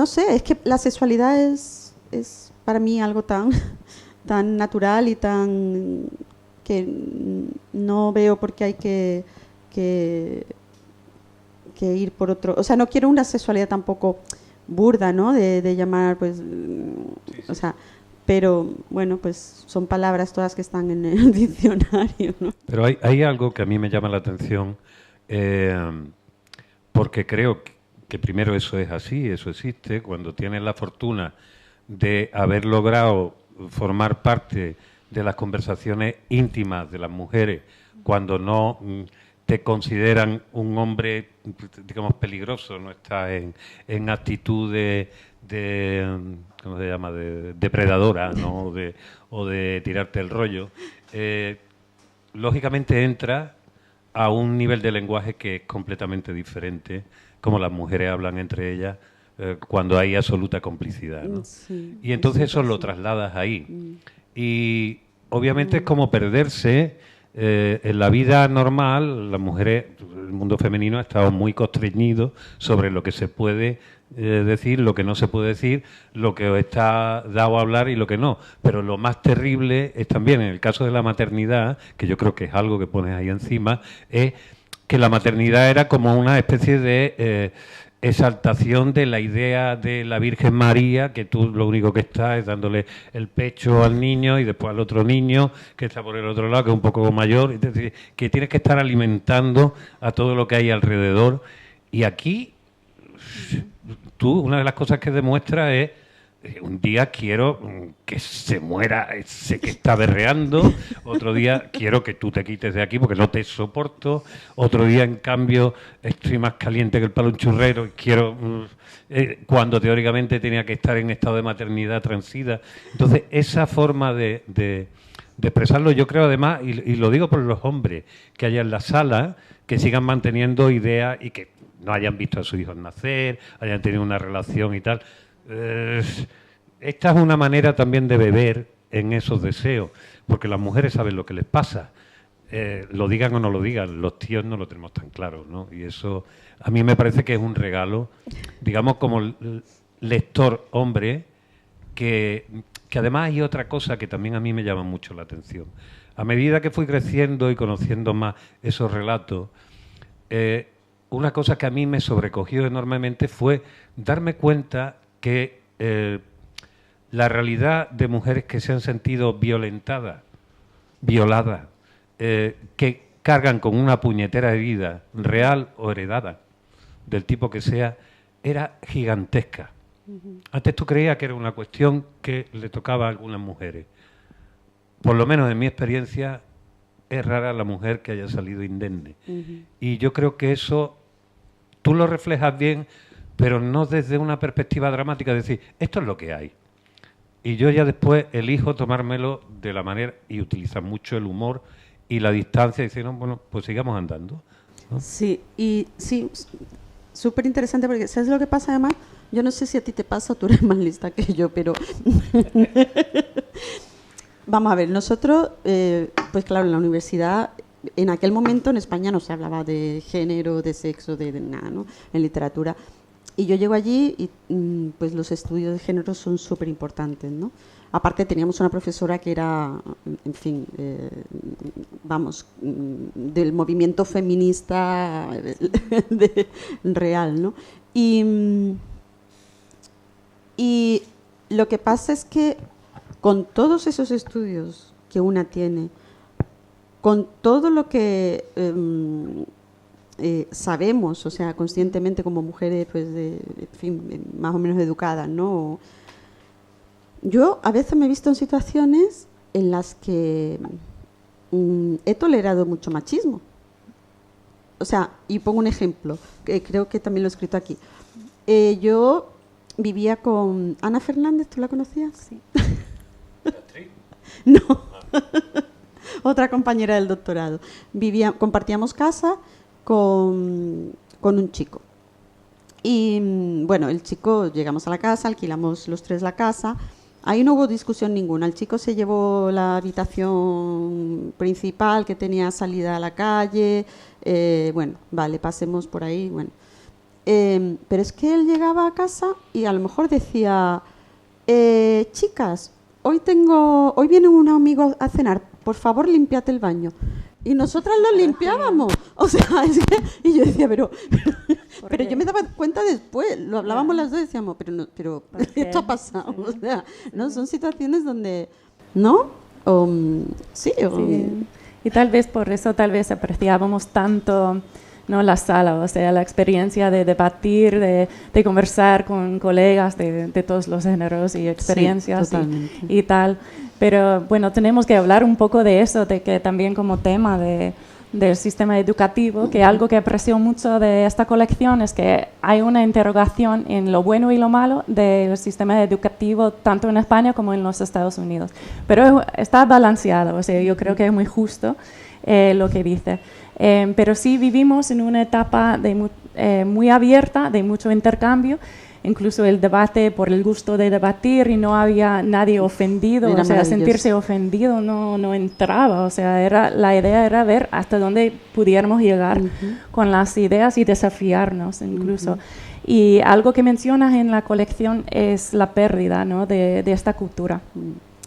sé, es que la sexualidad es para mí algo tan natural y tan que no veo por qué hay que ir por otro, o sea, no quiero una sexualidad tampoco burda, ¿no? De llamar, pues, sí. O sea, pero bueno, pues son palabras todas que están en el diccionario, ¿no? Pero hay algo que a mí me llama la atención, porque creo que primero eso es así, eso existe. Cuando tienes la fortuna de haber logrado formar parte de las conversaciones íntimas de las mujeres, cuando no te consideran un hombre, digamos, peligroso, no estás en actitud de ¿cómo se llama?, de depredadora, ¿no? o de tirarte el rollo, lógicamente entra a un nivel de lenguaje que es completamente diferente, como las mujeres hablan entre ellas, cuando hay absoluta complicidad, ¿no? Sí, y entonces eso lo trasladas ahí. Y obviamente es como perderse... en la vida normal, las mujeres, el mundo femenino ha estado muy constreñido sobre lo que se puede decir, lo que no se puede decir, lo que está dado a hablar y lo que no. Pero lo más terrible es también, en el caso de la maternidad, que yo creo que es algo que pones ahí encima, es que la maternidad era como una especie de exaltación de la idea de la Virgen María, que tú lo único que estás es dándole el pecho al niño y después al otro niño que está por el otro lado, que es un poco mayor, es decir, que tienes que estar alimentando a todo lo que hay alrededor. Y aquí, tú, una de las cosas que demuestras es: un día quiero que se muera ese que está berreando, otro día quiero que tú te quites de aquí porque no te soporto, otro día, en cambio, estoy más caliente que el palo de un churrero y quiero, cuando teóricamente tenía que estar en estado de maternidad transida. Entonces, esa forma de expresarlo, yo creo, además, y lo digo por los hombres que haya en la sala, que sigan manteniendo ideas y que no hayan visto a sus hijos nacer, hayan tenido una relación y tal. Esta es una manera también de beber en esos deseos, porque las mujeres saben lo que les pasa, lo digan o no lo digan, los tíos no lo tenemos tan claro, ¿no? Y eso a mí me parece que es un regalo, digamos, como lector hombre, que además hay otra cosa que también a mí me llama mucho la atención. A medida que fui creciendo y conociendo más esos relatos, una cosa que a mí me sobrecogió enormemente fue darme cuenta que la realidad de mujeres que se han sentido violentadas, violadas, que cargan con una puñetera herida, real o heredada, del tipo que sea, era gigantesca. Antes tú creías que era una cuestión que le tocaba a algunas mujeres. Por lo menos en mi experiencia, es rara la mujer que haya salido indemne. Y yo creo que eso tú lo reflejas bien, pero no desde una perspectiva dramática, es decir, esto es lo que hay. Y yo ya después elijo tomármelo de la manera, y utilizar mucho el humor y la distancia, y decir, no, bueno, pues sigamos andando, ¿no? Sí, y sí, súper interesante, porque ¿sabes lo que pasa además? Yo no sé si a ti te pasa o tú eres más lista que yo, pero vamos a ver, nosotros, pues claro, en la universidad, en aquel momento en España no se hablaba de género, de sexo, de nada, ¿no? En literatura. Y yo llego allí y pues los estudios de género son súper importantes, ¿no? Aparte teníamos una profesora que era, en fin, vamos, del movimiento feminista real, ¿no? Y lo que pasa es que con todos esos estudios que una tiene, con todo lo que sabemos, o sea, conscientemente como mujeres, pues, en fin, más o menos educadas, ¿no? Yo a veces me he visto en situaciones en las que he tolerado mucho machismo. O sea, y pongo un ejemplo, que creo que también lo he escrito aquí. Yo vivía con Ana Fernández, ¿tú la conocías? Sí. No. Otra compañera del doctorado. Compartíamos casa con un chico. Y bueno, el chico, llegamos a la casa, alquilamos los tres la casa. Ahí no hubo discusión ninguna. El chico se llevó la habitación principal que tenía salida a la calle. Bueno, vale, pasemos por ahí. Bueno, pero es que él llegaba a casa y a lo mejor decía, chicas, hoy viene un amigo a cenar, por favor limpiate el baño. Y nosotras lo limpiábamos. O sea, es que, y yo decía, pero yo me daba cuenta después, lo hablábamos las dos y decíamos, pero esto ha pasado. Sí. O sea, ¿no? Son situaciones donde, ¿no? Sí. Y tal vez por eso, apreciábamos tanto, ¿no?, la sala, o sea, la experiencia de debatir, de conversar con colegas de todos los géneros y experiencias, sí, y tal. Pero bueno, tenemos que hablar un poco de eso, de que también como tema del sistema educativo, que algo que aprecio mucho de esta colección es que hay una interrogación en lo bueno y lo malo del sistema educativo tanto en España como en los Estados Unidos. Pero está balanceado, o sea, yo creo que es muy justo lo que dice. Pero sí vivimos en una etapa muy abierta, de mucho intercambio, incluso el debate por el gusto de debatir y no había nadie ofendido, o sea, sentirse ofendido no entraba, o sea, la idea era ver hasta dónde pudiéramos llegar con las ideas y desafiarnos incluso. Y algo que mencionas en la colección es la pérdida, ¿no?, de esta cultura.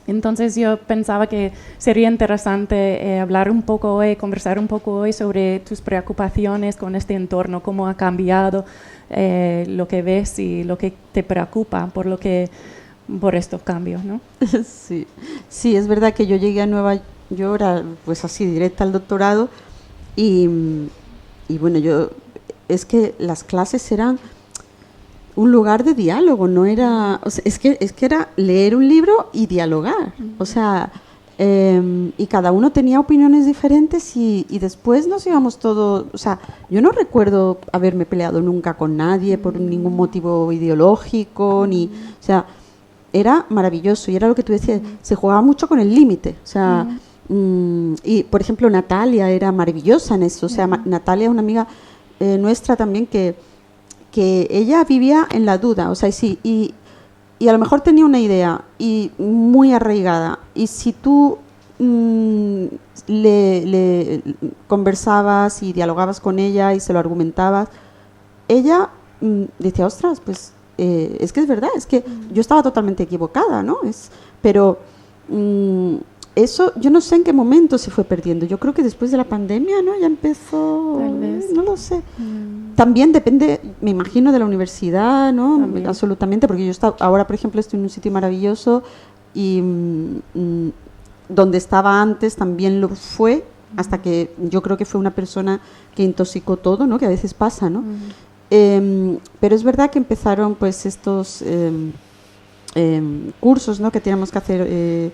Entonces yo pensaba que sería interesante hablar un poco hoy, conversar un poco hoy sobre tus preocupaciones con este entorno, cómo ha cambiado lo que ves y lo que te preocupa por estos cambios, ¿no? Sí, sí, es verdad que yo llegué a Nueva York, pues así, directa al doctorado, y bueno, es que las clases eran un lugar de diálogo, no era, o sea, es que era leer un libro y dialogar, o sea, y cada uno tenía opiniones diferentes y después nos íbamos todos, o sea, yo no recuerdo haberme peleado nunca con nadie por ningún motivo ideológico, ni, o sea, era maravilloso y era lo que tú decías, se jugaba mucho con el límite, o sea, y por ejemplo Natalia era maravillosa en eso, o sea, Natalia es una amiga nuestra también que ella vivía en la duda, o sea, y a lo mejor tenía una idea y muy arraigada, y si tú le conversabas y dialogabas con ella y se lo argumentabas, ella decía, ostras, pues es que es verdad, es que yo estaba totalmente equivocada, ¿no? Pero eso, yo no sé en qué momento se fue perdiendo. Yo creo que después de la pandemia, ¿no? Ya empezó, Tal vez. no lo sé. También depende, me imagino, de la universidad, ¿no? También. Absolutamente, porque ahora, por ejemplo, estoy en un sitio maravilloso y donde estaba antes también lo fue, hasta que yo creo que fue una persona que intoxicó todo, ¿no? Que a veces pasa, ¿no? Pero es verdad que empezaron pues estos cursos, ¿no? Que teníamos que hacer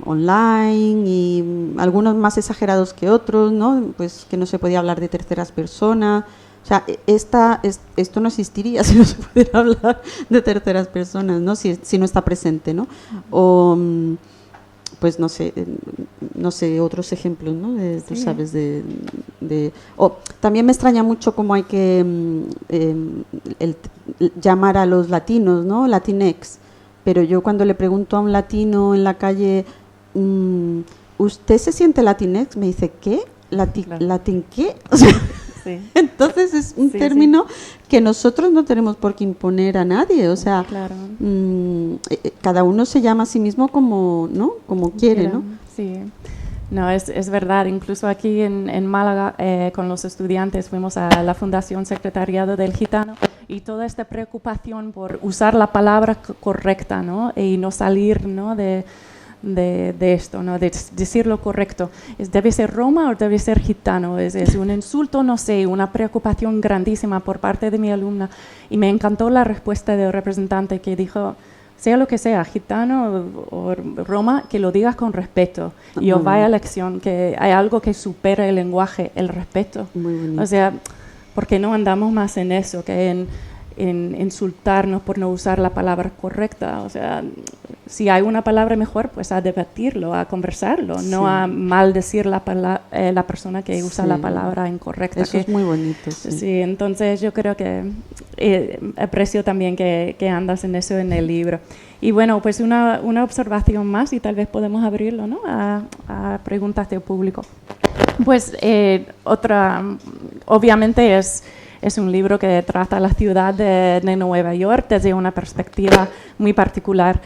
online y algunos más exagerados que otros, ¿no? Pues que no se podía hablar de terceras personas. O sea, esto no existiría si no se pudiera hablar de terceras personas, ¿no? Si no está presente, ¿no? O pues no sé, otros ejemplos, ¿no? Tú sabes, también me extraña mucho cómo hay que llamar a los latinos, ¿no? Latinx. Pero yo cuando le pregunto a un latino en la calle, ¿usted se siente Latinx? Me dice, ¿qué? Claro. ¿Latin qué? O sea, Sí. entonces es un término que nosotros no tenemos por qué imponer a nadie, o sea, Claro. Cada uno se llama a sí mismo como, ¿no? Como quiere, ¿no? Sí. No, es verdad. Incluso aquí en Málaga, con los estudiantes, fuimos a la Fundación Secretariado del Gitano y toda esta preocupación por usar la palabra correcta, ¿no? Y no salir, ¿no? de esto, ¿no? De decir lo correcto. ¿Debe ser Roma o debe ser gitano? ¿Es un insulto? No sé, una preocupación grandísima por parte de mi alumna. Y me encantó la respuesta del representante que dijo, sea lo que sea, gitano o Roma, que lo digas con respeto. Y os vaya lección, que hay algo que supera el lenguaje, el respeto. Muy bonito. O sea, ¿por qué no andamos más en eso que en insultarnos por no usar la palabra correcta? O sea, si hay una palabra mejor, pues a debatirlo, a conversarlo, Sí. no a maldecir la persona que usa Sí. la palabra incorrecta. Eso es muy bonito, sí. Sí, entonces yo creo que aprecio también que andas en eso en el libro. Y bueno, pues una observación más y tal vez podemos abrirlo, ¿no? a preguntas del público. Pues otra, obviamente es un libro que trata la ciudad de Nueva York desde una perspectiva muy particular,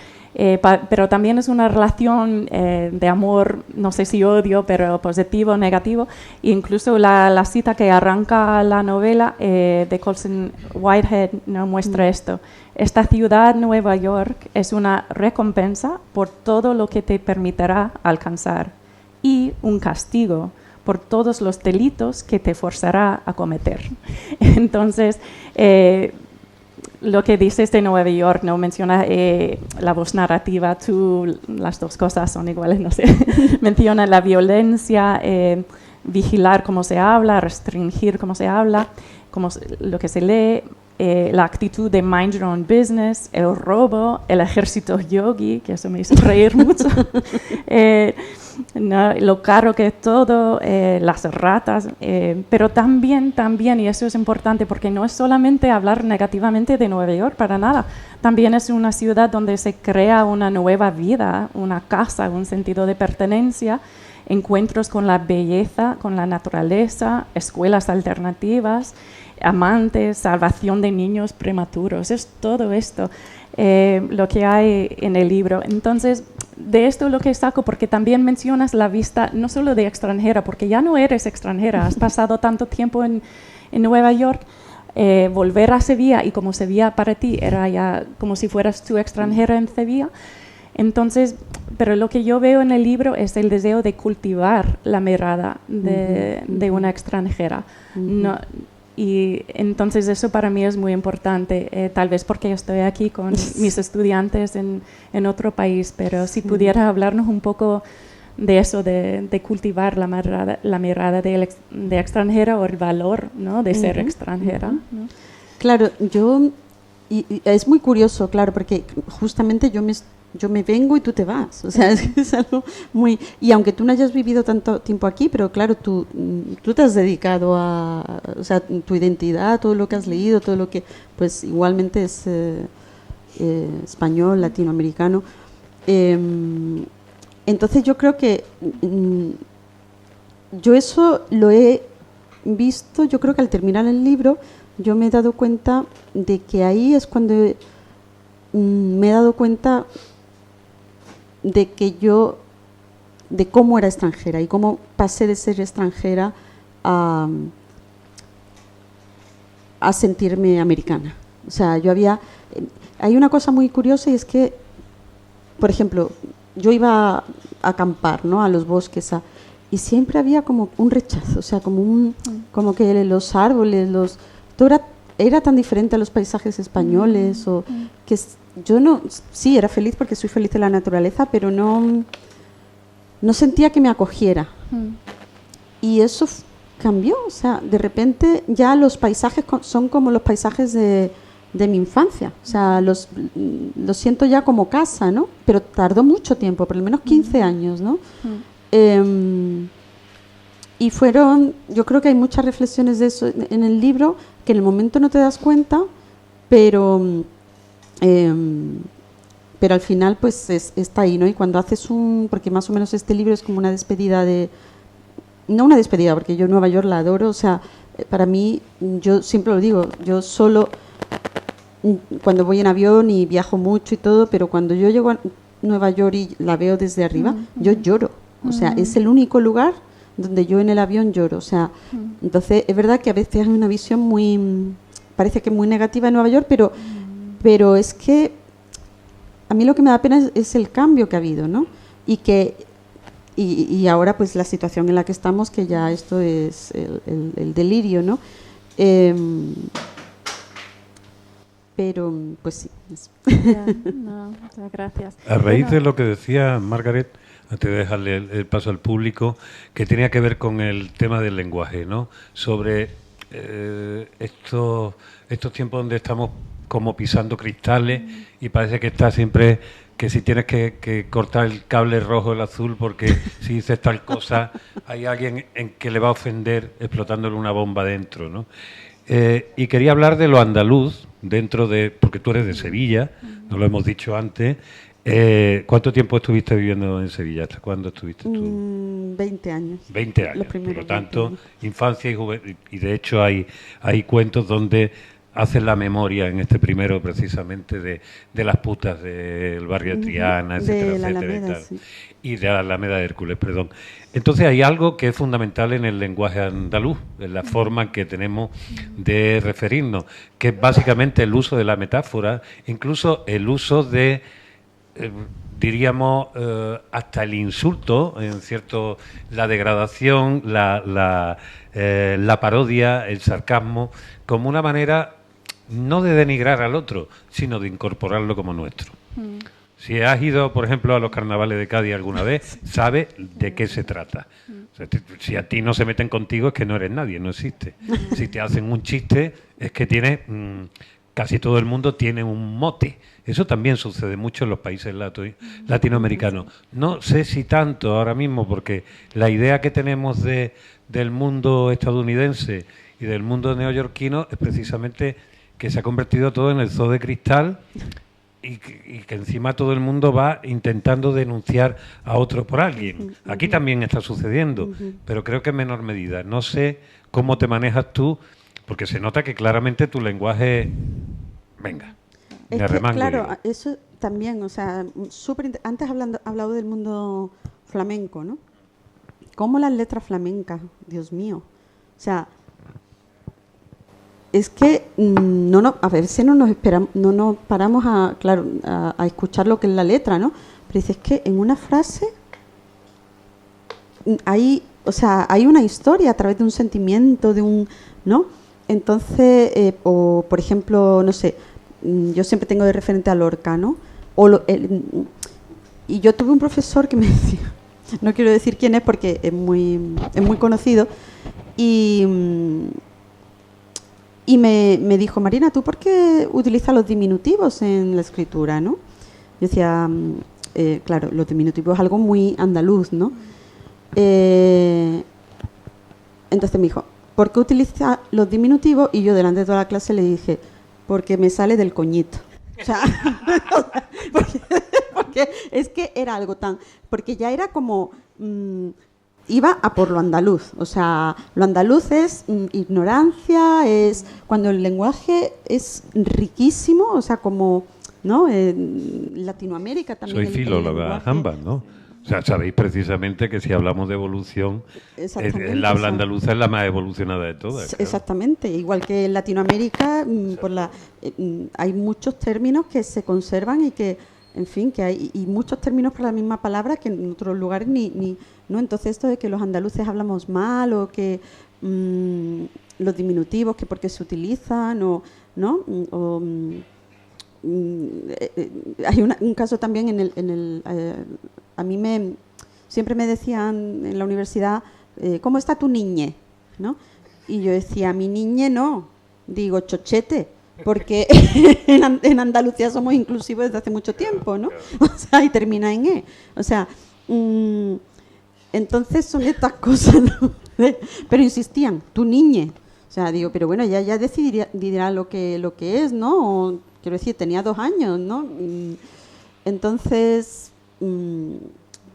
pero también es una relación de amor, no sé si odio, pero positivo o negativo. E incluso la cita que arranca la novela de Colson Whitehead nos muestra esto. Esta ciudad, Nueva York, es una recompensa por todo lo que te permitirá alcanzar y un castigo por todos los delitos que te forzará a cometer. Entonces, lo que dices de Nueva York, ¿no? Menciona la voz narrativa, las dos cosas son iguales, no sé. Menciona la violencia, vigilar cómo se habla, restringir cómo se habla, lo que se lee, la actitud de mind your own business, el robo, el ejército yogi, que eso me hizo reír mucho, no, lo caro que es todo, las ratas, pero también, y eso es importante porque no es solamente hablar negativamente de Nueva York, para nada, también es una ciudad donde se crea una nueva vida, una casa, un sentido de pertenencia, encuentros con la belleza, con la naturaleza, escuelas alternativas, amantes, salvación de niños prematuros, es todo esto. lo que hay en el libro. Entonces, de esto lo que saco, porque también mencionas la vista no solo de extranjera, porque ya no eres extranjera, has pasado tanto tiempo en Nueva York, volver a Sevilla, y como Sevilla para ti era ya como si fueras tú extranjera en Sevilla. Entonces, pero lo que yo veo en el libro es el deseo de cultivar la mirada de una extranjera. No, y entonces eso para mí es muy importante, tal vez porque yo estoy aquí con mis estudiantes en otro país, pero si pudiera hablarnos un poco de eso, de cultivar la mirada de extranjera, o el valor, ¿no?, de ser extranjera, ¿no? Claro, y es muy curioso, claro, porque justamente yo me vengo y tú te vas, o sea, es algo muy... Y aunque tú no hayas vivido tanto tiempo aquí, pero claro, tú te has dedicado a... O sea, tu identidad, todo lo que has leído, todo lo que... Pues igualmente es español, latinoamericano. Entonces yo creo que yo eso lo he visto, yo creo que al terminar el libro yo me he dado cuenta de que ahí es cuando me he dado cuenta de cómo era extranjera y cómo pasé de ser extranjera a sentirme americana. O sea, hay una cosa muy curiosa, y es que, por ejemplo, yo iba a acampar, ¿no?, a los bosques, y siempre había como un rechazo, o sea, como que los árboles, todo era tan diferente a los paisajes españoles, o que yo sí, era feliz porque soy feliz de la naturaleza, pero no sentía que me acogiera. Y eso cambió, o sea, de repente ya los paisajes son como los paisajes de mi infancia, o sea, los siento ya como casa, ¿no? Pero tardó mucho tiempo, por lo menos 15 años, ¿no? Y yo creo que hay muchas reflexiones de eso en el libro, que en el momento no te das cuenta, pero al final pues está ahí, ¿no? Y cuando haces porque más o menos este libro es como una despedida no una despedida, porque yo Nueva York la adoro, o sea, para mí, yo siempre lo digo, yo solo cuando voy en avión y viajo mucho y todo, pero cuando yo llego a Nueva York y la veo desde arriba, yo lloro, o sea, es el único lugar donde yo en el avión lloro, o sea, entonces es verdad que a veces hay una visión parece que muy negativa de Nueva York, pero es que a mí lo que me da pena es el cambio que ha habido, ¿no? Y ahora pues la situación en la que estamos, que ya esto es el delirio, ¿no? Pero pues sí. Muchas gracias. A raíz de lo que decía Margaret, antes de dejarle el paso al público, que tenía que ver con el tema del lenguaje, ¿no? Sobre estos tiempos donde estamos como pisando cristales y parece que está siempre que si tienes que cortar el cable rojo o el azul porque si dices tal cosa hay alguien en que le va a ofender explotándole una bomba dentro, ¿no? Y quería hablar de lo andaluz porque tú eres de Sevilla, nos lo hemos dicho antes. ¿Cuánto tiempo estuviste viviendo en Sevilla? ¿Hasta cuándo estuviste tú? 20 años. 20 años. Por lo tanto, infancia y juventud. Y de hecho hay cuentos donde hacen la memoria en este primero precisamente de las putas del barrio de Triana, etcétera, de la etcétera, Alameda, y tal. sí. Y de la Alameda de Hércules, perdón. Entonces hay algo que es fundamental en el lenguaje andaluz, en la forma que tenemos de referirnos, que es básicamente el uso de la metáfora, incluso el uso de diríamos hasta el insulto, en cierto, la degradación, la parodia, el sarcasmo, como una manera no de denigrar al otro, sino de incorporarlo como nuestro. Si has ido, por ejemplo, a los carnavales de Cádiz alguna vez, sabes de qué se trata. O sea, si a ti no se meten contigo es que no eres nadie, no existe. Si te hacen un chiste es que tienes... casi todo el mundo tiene un mote. Eso también sucede mucho en los países latinoamericanos. No sé si tanto ahora mismo, porque la idea que tenemos del mundo estadounidense y del mundo neoyorquino es precisamente que se ha convertido todo en el zoo de cristal y que encima todo el mundo va intentando denunciar a otro por alguien. Aquí también está sucediendo, pero creo que en menor medida. No sé cómo te manejas tú, porque se nota que claramente tu lenguaje... Venga. Es me que, remango. claro, yo. eso también, o sea, antes hablado del mundo flamenco, ¿no? ¿Cómo las letras flamencas? Dios mío. O sea, es que a veces no nos esperamos, no nos paramos a escuchar lo que es la letra, ¿no? Pero dices que en una frase hay una historia a través de un sentimiento, ¿no? Entonces, o por ejemplo, no sé, yo siempre tengo de referente a Lorca, ¿no? Y yo tuve un profesor que me decía, no quiero decir quién es porque es muy conocido, y me dijo, Marina, ¿tú por qué utilizas los diminutivos en la escritura, no? Yo decía, claro, los diminutivos es algo muy andaluz, ¿no? Entonces me dijo, ¿por qué utiliza los diminutivos? Y yo delante de toda la clase le dije, porque me sale del coñito. O sea, porque es que era algo tan... Porque ya era como... iba a por lo andaluz. O sea, lo andaluz es ignorancia, es cuando el lenguaje es riquísimo, o sea, como... ¿no? Latinoamérica también. Soy filóloga, ambas, ¿no? O sea, sabéis precisamente que si hablamos de evolución, el habla andaluza es la más evolucionada de todas. Claro. Exactamente, igual que en Latinoamérica, hay muchos términos que se conservan y que, en fin, que hay y muchos términos para la misma palabra que en otros lugares no. Entonces esto de que los andaluces hablamos mal o que los diminutivos que porque se utilizan o no hay un caso también a mí siempre me decían en la universidad, ¿cómo está tu niñe? ¿No? Y yo decía, mi niñe no, digo chochete, porque en Andalucía somos inclusivos desde hace mucho tiempo, ¿no? O sea, y termina en E. O sea, entonces son estas cosas, ¿no? Pero insistían, tu niñe. O sea, digo, pero bueno, ya decidirá lo que es, ¿no? O, quiero decir, tenía 2 años, ¿no? Entonces,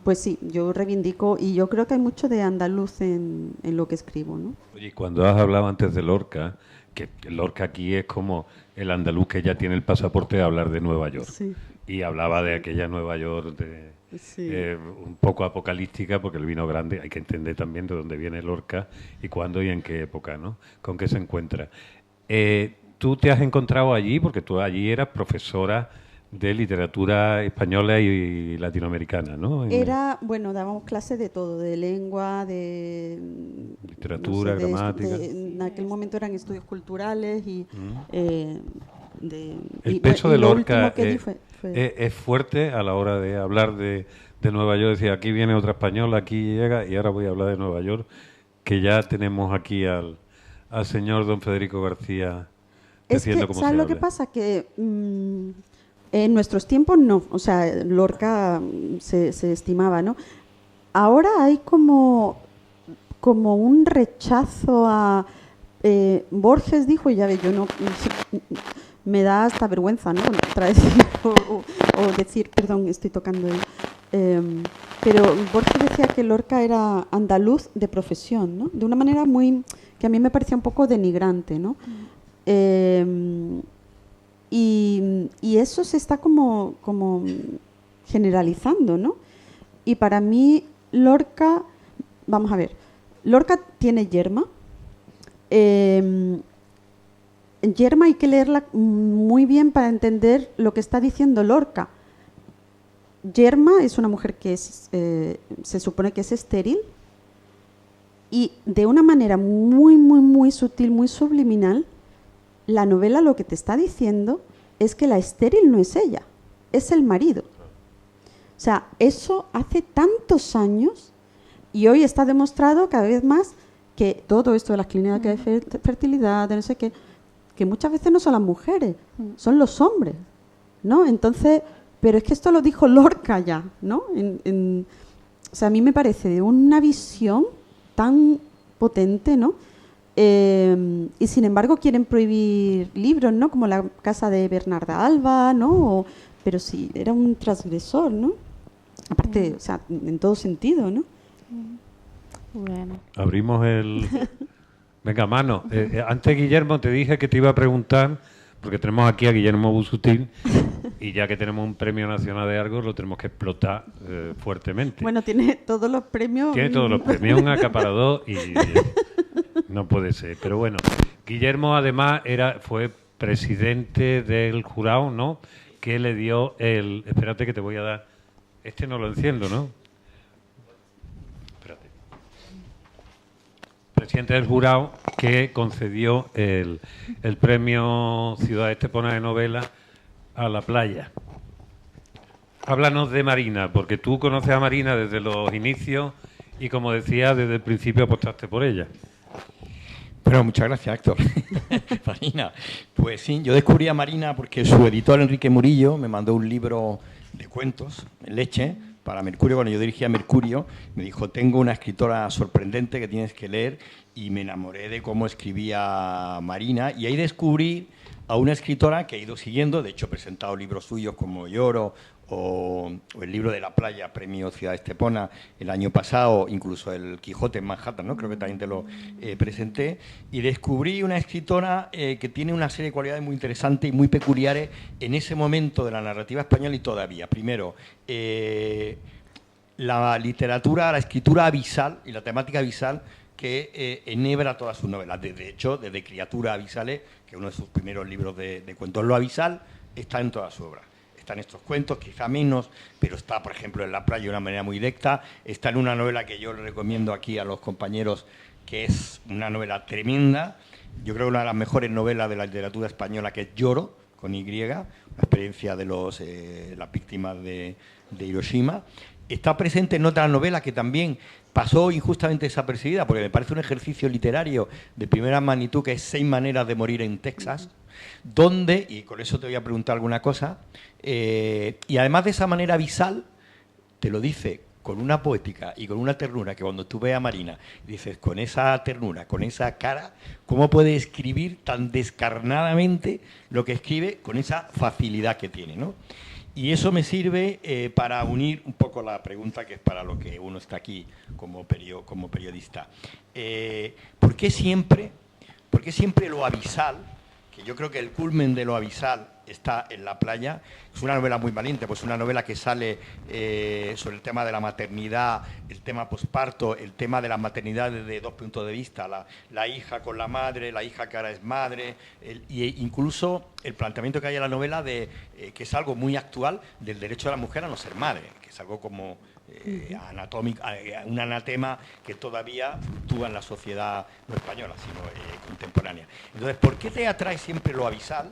pues sí, yo reivindico y yo creo que hay mucho de andaluz en lo que escribo, ¿no? Oye, cuando has hablado antes de Lorca, que Lorca aquí es como el andaluz que ya tiene el pasaporte de hablar de Nueva York. Sí. Y hablaba de aquella Nueva York Sí. Un poco apocalíptica, porque el vino grande hay que entender también de dónde viene Lorca y cuándo y en qué época, ¿no? Con qué se encuentra. Tú te has encontrado allí, porque tú allí eras profesora de literatura española y latinoamericana, ¿no? Dábamos clases de todo, de lengua, de... Literatura, gramática. En aquel momento eran estudios culturales y... El peso de Lorca es fuerte a la hora de hablar de Nueva York. Decía, aquí viene otra española, aquí llega, y ahora voy a hablar de Nueva York, que ya tenemos aquí al señor don Federico García diciendo cómo se habla. ¿Sabes lo que pasa? Que en nuestros tiempos no, o sea, Lorca se estimaba, ¿no? Ahora hay como un rechazo a... Borges dijo, y ya ves, yo no... me da hasta vergüenza, ¿no? O decir, perdón, estoy tocando ahí. Pero Borges decía que Lorca era andaluz de profesión, ¿no? De una manera que a mí me parecía un poco denigrante, ¿no? Y eso se está como generalizando, ¿no? Y para mí Lorca, vamos a ver, Lorca tiene yerma. Yerma hay que leerla muy bien para entender lo que está diciendo Lorca. Yerma es una mujer que se supone que es estéril y de una manera muy, muy, muy sutil, muy subliminal, la novela lo que te está diciendo es que la estéril no es ella, es el marido. O sea, eso hace tantos años y hoy está demostrado cada vez más que todo esto de las clínicas de fertilidad, de no sé qué, que muchas veces no son las mujeres, son los hombres, ¿no? Entonces, pero es que esto lo dijo Lorca ya, ¿no? O sea, a mí me parece de una visión tan potente, ¿no? Y sin embargo quieren prohibir libros, ¿no? Como La casa de Bernarda Alba, ¿no? Pero sí, era un transgresor, ¿no? Aparte, o sea, en todo sentido, ¿no? Bueno. Abrimos el... Venga, mano. Antes, Guillermo, te dije que te iba a preguntar porque tenemos aquí a Guillermo Busutil y ya que tenemos un premio nacional de algo, lo tenemos que explotar fuertemente. Bueno, tiene todos los premios. Tiene todos los premios, un acaparador y no puede ser. Pero bueno, Guillermo además fue presidente del jurado, ¿no? Que le dio el... Espérate que te voy a dar... Este no lo enciendo, ¿no? Espérate. Presidente del jurado que concedió el premio Ciudad Estepona de novela a La Playa. Háblanos de Marina, porque tú conoces a Marina desde los inicios y, como decía, desde el principio apostaste por ella. Bueno, muchas gracias, Héctor. Marina, pues sí, yo descubrí a Marina porque su editor, Enrique Murillo, me mandó un libro de cuentos, Leche, para Mercurio, cuando yo dirigía Mercurio. Me dijo, tengo una escritora sorprendente que tienes que leer, y me enamoré de cómo escribía Marina, y ahí descubrí a una escritora que he ido siguiendo. De hecho, he presentado libros suyos como Lloro o el libro de La Playa, premio Ciudad Estepona, el año pasado, incluso el Quijote en Manhattan, ¿no? Creo que también te lo presenté, y descubrí una escritora que tiene una serie de cualidades muy interesantes y muy peculiares en ese momento de la narrativa española y todavía. Primero, la literatura, la escritura abisal y la temática abisal que enhebra todas sus novelas. De hecho, desde Criatura Abisales, que es uno de sus primeros libros de cuentos, lo abisal está en toda su obra. Está en estos cuentos, quizá menos, pero está, por ejemplo, en La Playa de una manera muy directa. Está en una novela que yo le recomiendo aquí a los compañeros, que es una novela tremenda. Yo creo que una de las mejores novelas de la literatura española, que es Lloro, con Y, una experiencia de las víctimas de Hiroshima. Está presente en otra novela que también pasó injustamente desapercibida, porque me parece un ejercicio literario de primera magnitud, que es 6 maneras de morir en Texas, donde, y con eso te voy a preguntar alguna cosa, y además de esa manera abisal, te lo dice con una poética y con una ternura, que cuando tú ves a Marina, dices, con esa ternura, con esa cara, ¿cómo puede escribir tan descarnadamente lo que escribe con esa facilidad que tiene, ¿no? Y eso me sirve para unir un poco la pregunta, que es para lo que uno está aquí como periodista. ¿Por qué siempre lo abisal, que yo creo que el culmen de lo abisal está en La Playa? Es una novela muy valiente, pues una novela que sale sobre el tema de la maternidad, el tema posparto, el tema de la maternidad desde 2 puntos de vista, la hija con la madre, la hija que ahora es madre, e incluso el planteamiento que hay en la novela de que es algo muy actual, del derecho de la mujer a no ser madre, que es algo como anatómico, un anatema que todavía fluctúa en la sociedad no española, sino contemporánea. Entonces, ¿por qué te atrae siempre lo abisal,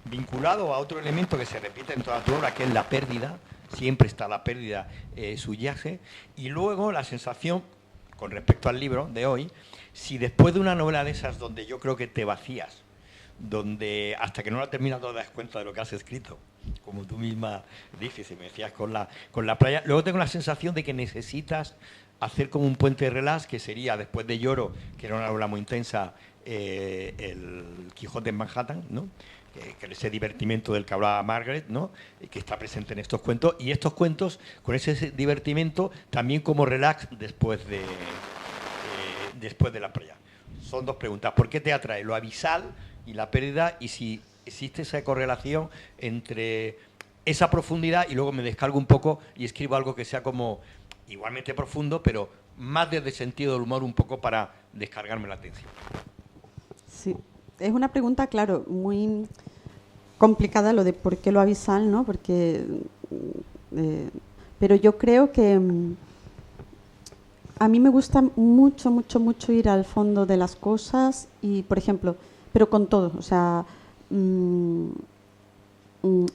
vinculado a otro elemento que se repite en toda tu obra, que es la pérdida? Siempre está la pérdida, subyace. Y luego la sensación, con respecto al libro de hoy, si después de una novela de esas donde yo creo que te vacías, donde hasta que no la terminas no te das cuenta de lo que has escrito, como tú misma dices, y me decías con la playa, luego tengo la sensación de que necesitas hacer como un puente de relax, que sería, después de Lloro, que era una novela muy intensa, el Quijote en Manhattan, ¿no? Que ese divertimento del que hablaba Margaret, ¿no? Que está presente en estos cuentos, y estos cuentos con ese divertimento también como relax después de La Playa. Son 2 preguntas. ¿Por qué te atrae lo abisal y la pérdida? Y si existe esa correlación entre esa profundidad, y luego me descargo un poco y escribo algo que sea como igualmente profundo, pero más desde el sentido del humor, un poco para descargarme la atención. Sí, es una pregunta, claro, muy complicada lo de por qué lo abisal, ¿no? Porque, pero yo creo que a mí me gusta mucho, mucho, mucho ir al fondo de las cosas y, por ejemplo, pero con todo, o sea,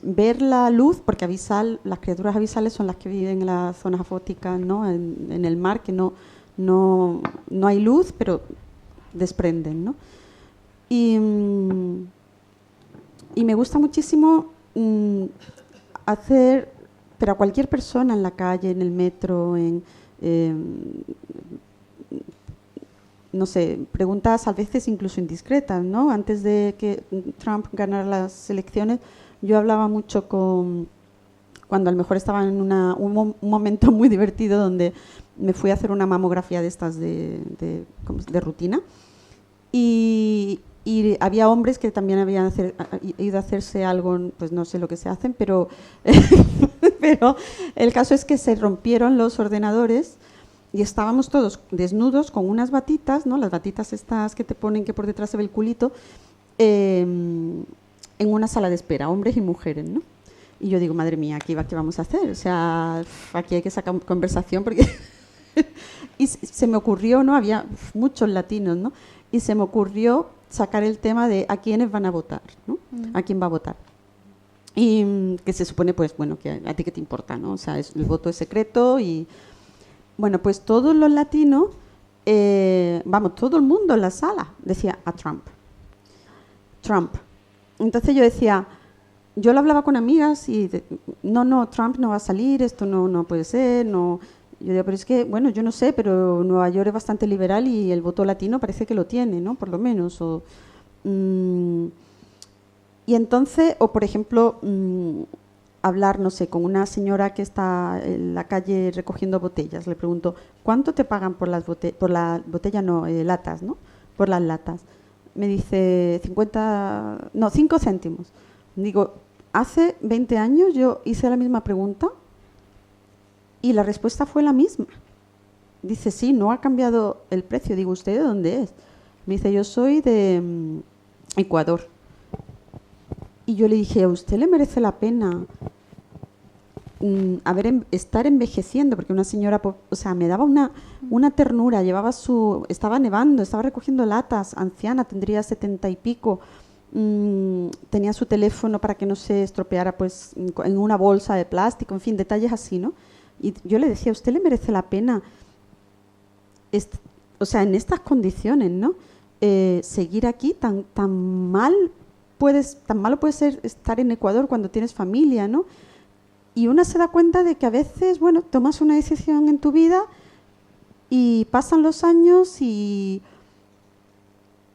ver la luz, porque abisal, las criaturas abisales son las que viven en las zonas afóticas, ¿no? En el mar, que no hay luz, pero desprenden, ¿no? Y me gusta muchísimo hacer, pero a cualquier persona en la calle, en el metro, no sé, preguntas a veces incluso indiscretas, ¿no? Antes de que Trump ganara las elecciones, yo hablaba mucho cuando a lo mejor estaba en un momento muy divertido donde me fui a hacer una mamografía de estas de rutina, y y había hombres que también habían ido a hacerse algo, pues no sé lo que se hacen, pero, pero el caso es que se rompieron los ordenadores y estábamos todos desnudos con unas batitas, ¿no? Las batitas estas que te ponen que por detrás se ve el culito, en una sala de espera, hombres y mujeres, ¿no? Y yo digo, madre mía, ¿qué vamos a hacer? O sea, aquí hay que sacar conversación porque... Y se me ocurrió, ¿no? Había muchos latinos, ¿no? Y se me ocurrió sacar el tema de a quiénes van a votar, ¿no? A quién va a votar. Y que se supone, pues, bueno, que a ti qué te importa, ¿no? O sea, el voto es secreto y... Bueno, pues todos los latinos, vamos, todo el mundo en la sala decía a Trump. Trump. Entonces yo decía, yo lo hablaba con amigas y no, Trump no va a salir, esto no puede ser, no... Yo digo, pero es que, bueno, yo no sé, pero Nueva York es bastante liberal y el voto latino parece que lo tiene, ¿no? Por lo menos. Y entonces, o por ejemplo, hablar, no sé, con una señora que está en la calle recogiendo botellas. Le pregunto, ¿cuánto te pagan por las botellas? No, latas, ¿no? Por las latas. Me dice 5 céntimos. Digo, hace 20 años yo hice la misma pregunta y la respuesta fue la misma. Dice, sí, no ha cambiado el precio. Digo, ¿usted de dónde es? Me dice, yo soy de Ecuador. Y yo le dije, ¿a usted le merece la pena estar envejeciendo? Porque una señora, o sea, me daba una ternura, estaba nevando, estaba recogiendo latas, anciana, tendría 70 y pico, tenía su teléfono para que no se estropeara pues en una bolsa de plástico, en fin, detalles así, ¿no? Y yo le decía, ¿a usted le merece la pena, o sea, en estas condiciones, ¿no? Seguir aquí tan malo puede ser estar en Ecuador cuando tienes familia, ¿no? Y una se da cuenta de que a veces, bueno, tomas una decisión en tu vida y pasan los años y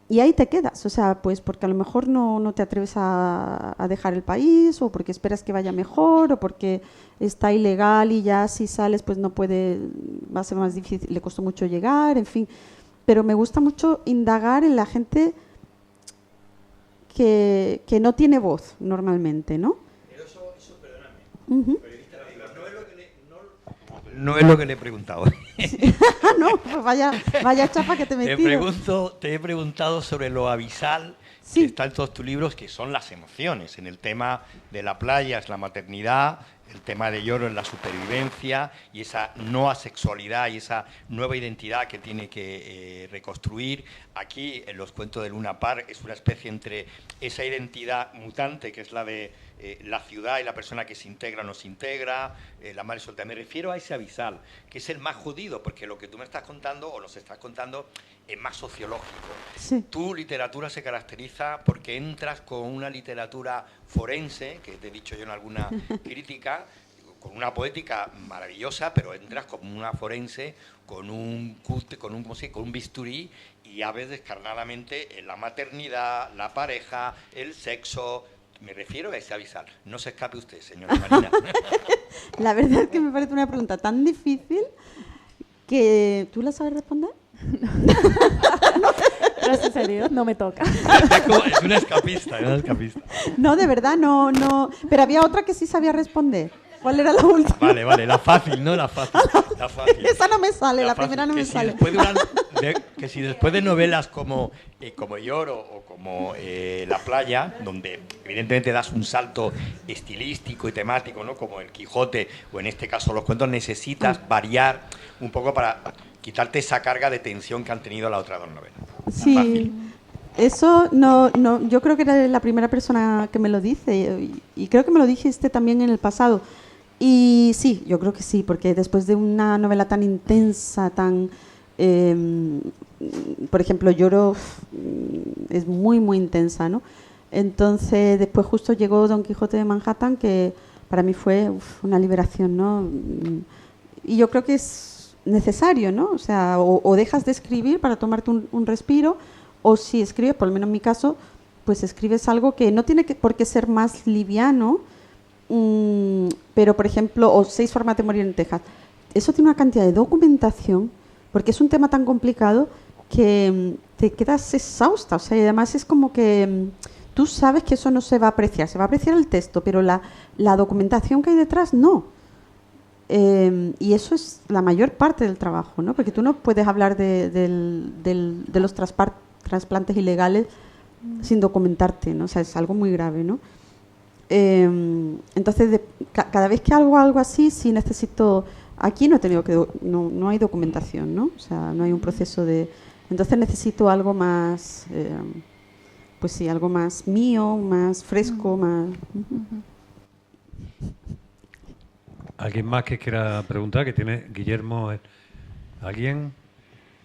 ahí te quedas, o sea, pues porque a lo mejor no te atreves a dejar el país, o porque esperas que vaya mejor, o porque está ilegal y ya si sales pues no puede, va a ser más difícil, le costó mucho llegar, en fin. Pero me gusta mucho indagar en la gente que no tiene voz normalmente, ¿no? Pero eso perdóname. No es lo que le he preguntado. No, pues vaya chapa que te he metido. Te he preguntado sobre lo abisal sí, que está en todos tus libros, que son las emociones. En el tema de la playa es la maternidad, el tema de Lloro es la supervivencia y esa no asexualidad y esa nueva identidad que tiene que reconstruir. Aquí, en los cuentos de Luna Park, es una especie entre esa identidad mutante, que es la de la ciudad y la persona que se integra o no se integra, la madre soltera. Me refiero a ese abisal, que es el más jodido, porque lo que tú me estás contando o nos estás contando es más sociológico. sí. Tu literatura se caracteriza porque entras con una literatura forense, que te he dicho yo en alguna crítica, con una poética maravillosa, pero entras como una forense con un bisturí y hablas descarnadamente en la maternidad, la pareja, el sexo. Me refiero a ese abisal. No se escape usted, señora Marina. La verdad es que me parece una pregunta tan difícil que... ¿Tú la sabes responder? Gracias a Dios, no me toca. Es una escapista, No, de verdad, no. Pero había otra que sí sabía responder. ¿Cuál era la última? Vale, la fácil, ¿no? La fácil. Esa no me sale, la fácil, primera no me sale. Que si después de novelas como Lloro o como La playa, donde evidentemente das un salto estilístico y temático, ¿no? Como El Quijote o en este caso los cuentos, necesitas variar un poco para quitarte esa carga de tensión que han tenido las otras dos novelas. Sí, eso no, yo creo que era la primera persona que me lo dice y creo que me lo dijiste también en el pasado. Y sí, yo creo que sí, porque después de una novela tan intensa, por ejemplo, Lloro es muy, muy intensa, ¿no? Entonces, después justo llegó Don Quijote de Manhattan, que para mí fue una liberación, ¿no? Y yo creo que es necesario, ¿no? O sea, o dejas de escribir para tomarte un respiro, o si escribes, por lo menos en mi caso, pues escribes algo que no tiene por qué ser más liviano, pero por ejemplo, o 6 formas de morir en Texas, eso tiene una cantidad de documentación, porque es un tema tan complicado que te quedas exhausta, o sea, y además es como que tú sabes que eso no se va a apreciar, se va a apreciar el texto, pero la documentación que hay detrás no. Y eso es la mayor parte del trabajo, ¿no? Porque tú no puedes hablar de los trasplantes ilegales sin documentarte, ¿no? O sea, es algo muy grave, ¿no? Entonces, cada vez que hago algo así, sí necesito... Aquí no he tenido que... No hay documentación, ¿no? O sea, no hay un proceso de... Entonces necesito algo más... pues sí, algo más mío, más fresco, más... ¿Alguien más que quiera preguntar? Que tiene Guillermo. ¿Alguien?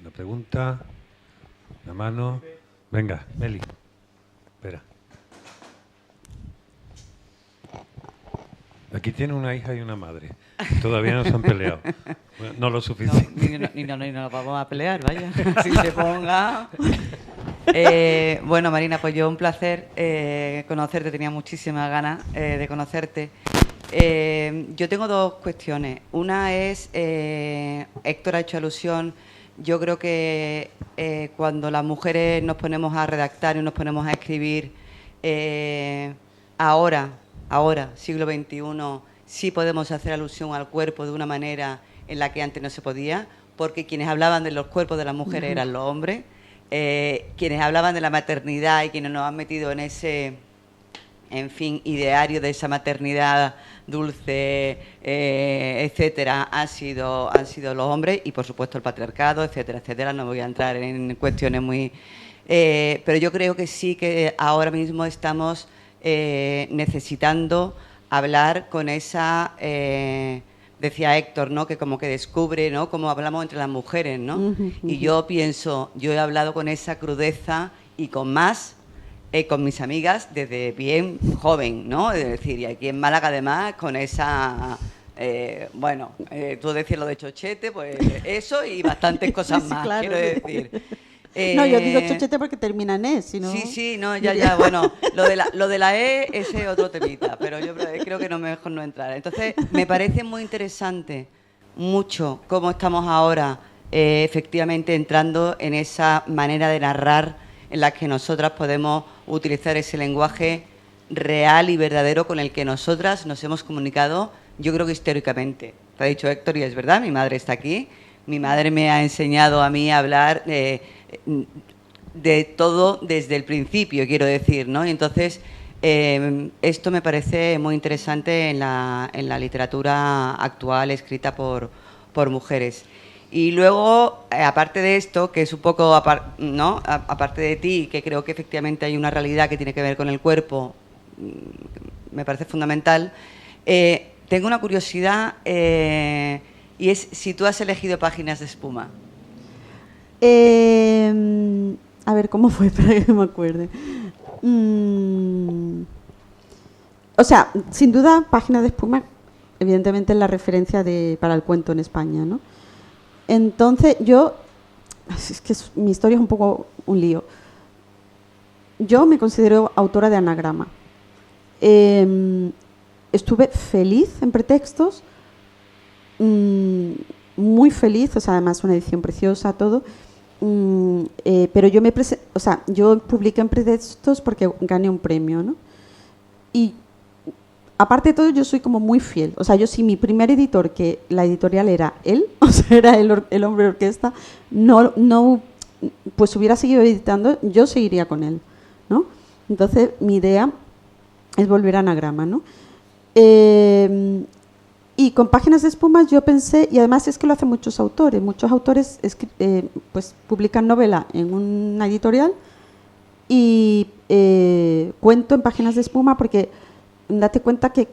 ¿Una pregunta? ¿Una mano? Venga, Meli. Espera. Aquí tiene una hija y una madre. Todavía no se han peleado. Bueno, no lo suficiente. Ni nos vamos a pelear, vaya. Si se ponga... bueno, Marina, pues yo un placer conocerte. Tenía muchísimas ganas de conocerte. Yo tengo dos cuestiones. Una es, Héctor ha hecho alusión, yo creo que cuando las mujeres nos ponemos a redactar y nos ponemos a escribir, ahora, siglo XXI, sí podemos hacer alusión al cuerpo de una manera en la que antes no se podía, porque quienes hablaban de los cuerpos de las mujeres eran los hombres, quienes hablaban de la maternidad y quienes nos han metido en ese... en fin, ideario de esa maternidad dulce, etcétera, han sido los hombres y, por supuesto, el patriarcado, etcétera, etcétera. No voy a entrar en cuestiones muy... pero yo creo que sí que ahora mismo estamos necesitando hablar con esa... decía Héctor, ¿no? Que como que descubre, ¿no? Cómo hablamos entre las mujeres, ¿no? Y yo pienso, yo he hablado con esa crudeza y con más... con mis amigas desde bien joven, ¿no? Es decir, y aquí en Málaga además con esa, tú decías lo de chochete, pues eso y bastantes cosas más, claro. quiero decir. No, yo digo chochete porque termina en E, si no... Sí, no, ya, bueno, lo de la E, ese es otro temita, pero yo creo que no mejor no entrar. Entonces, me parece muy interesante mucho cómo estamos ahora efectivamente entrando en esa manera de narrar en la que nosotras podemos utilizar ese lenguaje real y verdadero con el que nosotras nos hemos comunicado, yo creo que históricamente. Te ha dicho Héctor y es verdad, mi madre está aquí, mi madre me ha enseñado a mí a hablar de todo desde el principio, quiero decir, ¿no? Y entonces, esto me parece muy interesante en la literatura actual escrita por mujeres. Y luego, aparte de esto, que es un poco, ¿no? Aparte de ti, que creo que efectivamente hay una realidad que tiene que ver con el cuerpo, me parece fundamental, tengo una curiosidad y es si tú has elegido Páginas de espuma. A ver, ¿cómo fue? Para que me acuerde. O sea, sin duda, Páginas de espuma, evidentemente es la referencia para el cuento en España, ¿no? Entonces, es que mi historia es un poco un lío. Yo me considero autora de anagrama. Estuve feliz en Pretextos, muy feliz, o sea, además una edición preciosa, todo. Pero yo publiqué en Pretextos porque gané un premio, ¿no? Y aparte de todo, yo soy como muy fiel. O sea, yo si mi primer editor, que la editorial era él, o sea, era el hombre de orquesta, no, pues hubiera seguido editando, yo seguiría con él, ¿no? Entonces, mi idea es volver a anagrama, ¿no? Y con Páginas de espuma yo pensé, y además es que lo hacen muchos autores pues publican novela en una editorial y cuento en Páginas de espuma porque date cuenta que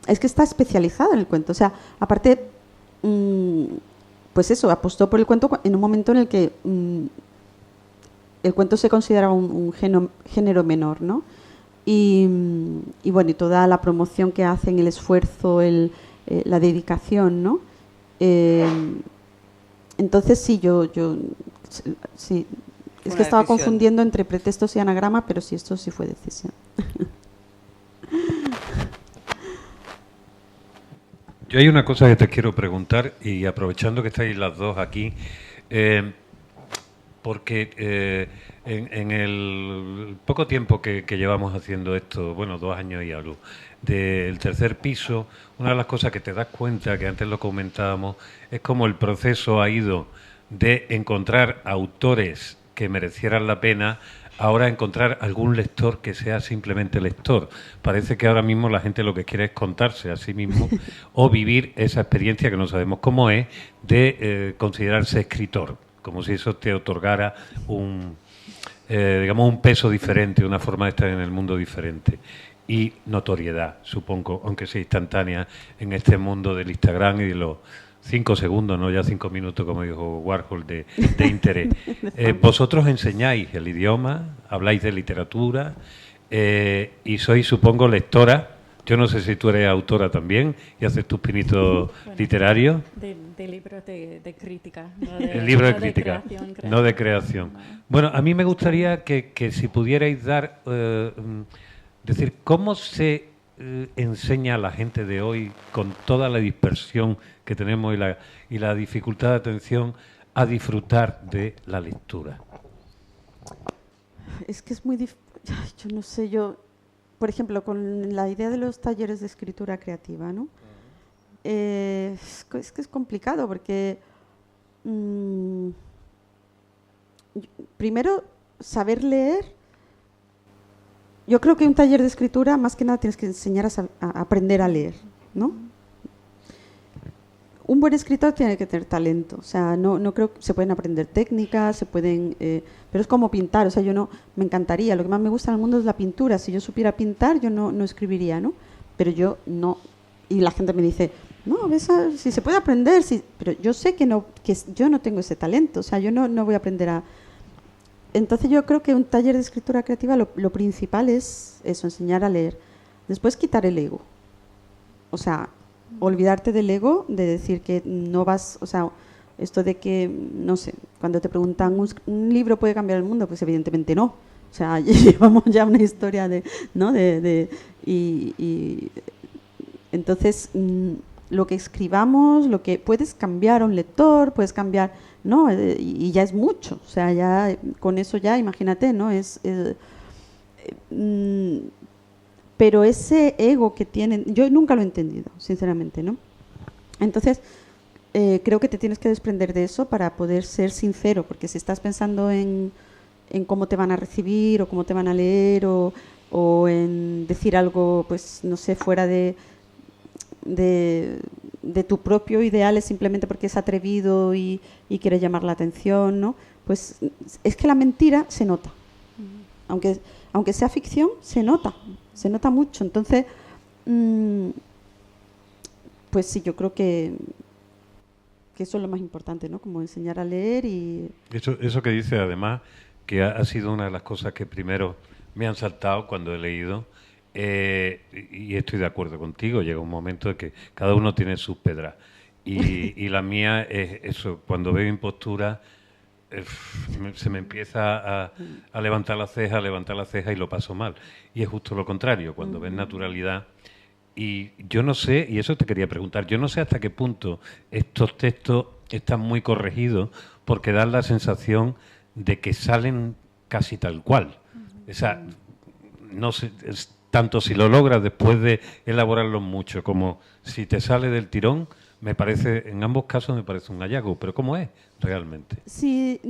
es que está especializada en el cuento. O sea, aparte, pues eso, apostó por el cuento en un momento en el que el cuento se consideraba un género menor, ¿no? Y bueno, y toda la promoción que hacen, el esfuerzo, la dedicación, ¿no? Entonces sí, sí. Es que estaba confundiendo entre Pretextos y anagrama, pero sí, esto sí fue decisión. Yo hay una cosa que te quiero preguntar y aprovechando que estáis las dos aquí, porque en el poco tiempo que llevamos haciendo esto, bueno, 2 años y algo, del tercer piso, una de las cosas que te das cuenta, que antes lo comentábamos, es cómo el proceso ha ido de encontrar autores que merecieran la pena, ahora encontrar algún lector que sea simplemente lector. Parece que ahora mismo la gente lo que quiere es contarse a sí mismo o vivir esa experiencia que no sabemos cómo es de considerarse escritor, como si eso te otorgara digamos, un peso diferente, una forma de estar en el mundo diferente. Y notoriedad, supongo, aunque sea instantánea, en este mundo del Instagram y de los 5 segundos, no ya 5 minutos, como dijo Warhol, de interés. Vosotros enseñáis el idioma, habláis de literatura y sois, supongo, lectora. Yo no sé si tú eres autora también y haces tus pinitos literarios. De libros de crítica. El libro de crítica, no de creación. Bueno, a mí me gustaría que si pudierais dar, decir, ¿cómo se enseña a la gente de hoy, con toda la dispersión que tenemos y la dificultad de atención, a disfrutar de la lectura? Es que es muy difícil. Yo no sé, por ejemplo, con la idea de los talleres de escritura creativa, ¿no? Es que es complicado porque primero saber leer. Yo creo que un taller de escritura, más que nada, tienes que enseñar a aprender a leer, ¿no? Un buen escritor tiene que tener talento, o sea, no creo que se pueden aprender técnicas, pero es como pintar, o sea, me encantaría, lo que más me gusta en el mundo es la pintura, si yo supiera pintar, yo no escribiría, ¿no? Pero yo no, y la gente me dice, no, si se puede aprender, sí, pero yo sé que yo no tengo ese talento, o sea, yo no voy a aprender a... Entonces yo creo que un taller de escritura creativa lo principal es eso, enseñar a leer. Después quitar el ego. O sea, olvidarte del ego, de decir que no vas, o sea, esto de que, no sé, cuando te preguntan, ¿un libro puede cambiar el mundo? Pues evidentemente no. O sea, llevamos ya una historia ¿no? Y entonces, lo que escribamos, lo que puedes cambiar a un lector, puedes cambiar, ¿no? Y ya es mucho, o sea, ya con eso ya, imagínate, ¿no? Pero ese ego que tienen, yo nunca lo he entendido, sinceramente, ¿no? Entonces, creo que te tienes que desprender de eso para poder ser sincero, porque si estás pensando en cómo te van a recibir o cómo te van a leer o en decir algo, pues, no sé, fuera de tu propio ideal, es simplemente porque es atrevido y quiere llamar la atención, ¿no? Pues es que la mentira se nota. Aunque sea ficción, se nota mucho. Entonces, pues sí, yo creo que eso es lo más importante, ¿no? Como enseñar a leer y... Eso que dice, además, que ha sido una de las cosas que primero me han saltado cuando he leído, y estoy de acuerdo contigo, llega un momento de que cada uno tiene sus pedras. Y la mía es eso, cuando veo impostura, se me empieza a levantar la ceja y lo paso mal. Y es justo lo contrario, cuando ves naturalidad. Y yo no sé, y eso te quería preguntar, yo no sé hasta qué punto estos textos están muy corregidos porque dan la sensación de que salen casi tal cual. O sea, no sé, tanto si lo logras después de elaborarlos mucho como si te sale del tirón, me parece, en ambos casos me parece un hallazgo, pero ¿cómo es realmente? Sí,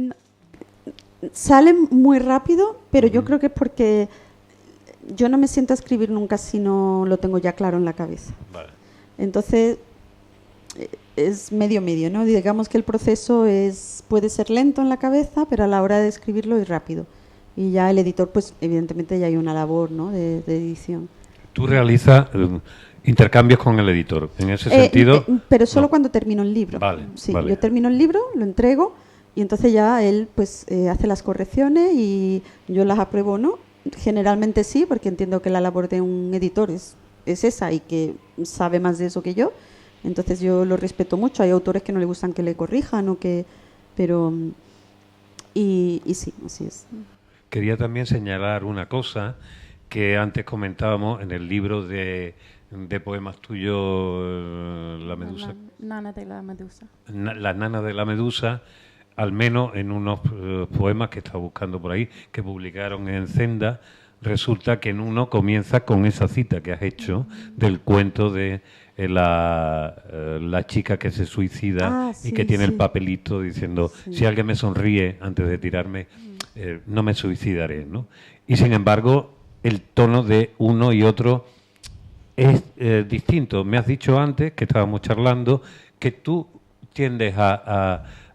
salen muy rápido, pero yo creo que es porque yo no me siento a escribir nunca si no lo tengo ya claro en la cabeza. Vale. Entonces, es medio, ¿no? Digamos que el proceso puede ser lento en la cabeza, pero a la hora de escribirlo es rápido. Y ya el editor, pues evidentemente ya hay una labor, ¿no? de edición. Tú realizas intercambios con el editor, en ese sentido... pero solo cuando termino el libro. Vale, sí, vale. Yo termino el libro, lo entrego y entonces ya él pues hace las correcciones y yo las apruebo, ¿no? Generalmente sí, porque entiendo que la labor de un editor es esa y que sabe más de eso que yo. Entonces yo lo respeto mucho. Hay autores que no le gustan que le corrijan pero y sí, así es. Quería también señalar una cosa que antes comentábamos en el libro de poemas tuyos, La Medusa. Nana de la Medusa. La Nana de la Medusa. al menos en unos poemas que estaba buscando por ahí, que publicaron en Zenda, resulta que en uno comienza con esa cita que has hecho del cuento de la chica que se suicida y que tiene el papelito diciendo, si alguien me sonríe antes de tirarme, no me suicidaré, ¿no? Y sin embargo, el tono de uno y otro es distinto. Me has dicho antes, que estábamos charlando, que tú tiendes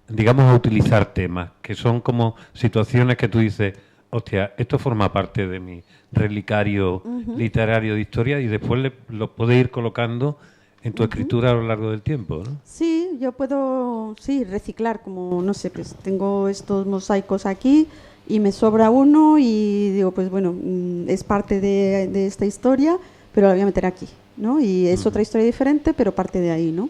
digamos, a utilizar temas que son como situaciones que tú dices, hostia, esto forma parte de mi relicario literario de historia, y después lo puedes ir colocando en tu escritura a lo largo del tiempo, ¿no? Sí, yo puedo reciclar, como, no sé, pues tengo estos mosaicos aquí y me sobra uno y digo, pues bueno, es parte de esta historia, pero la voy a meter aquí, ¿no? Y es otra historia diferente, pero parte de ahí, ¿no?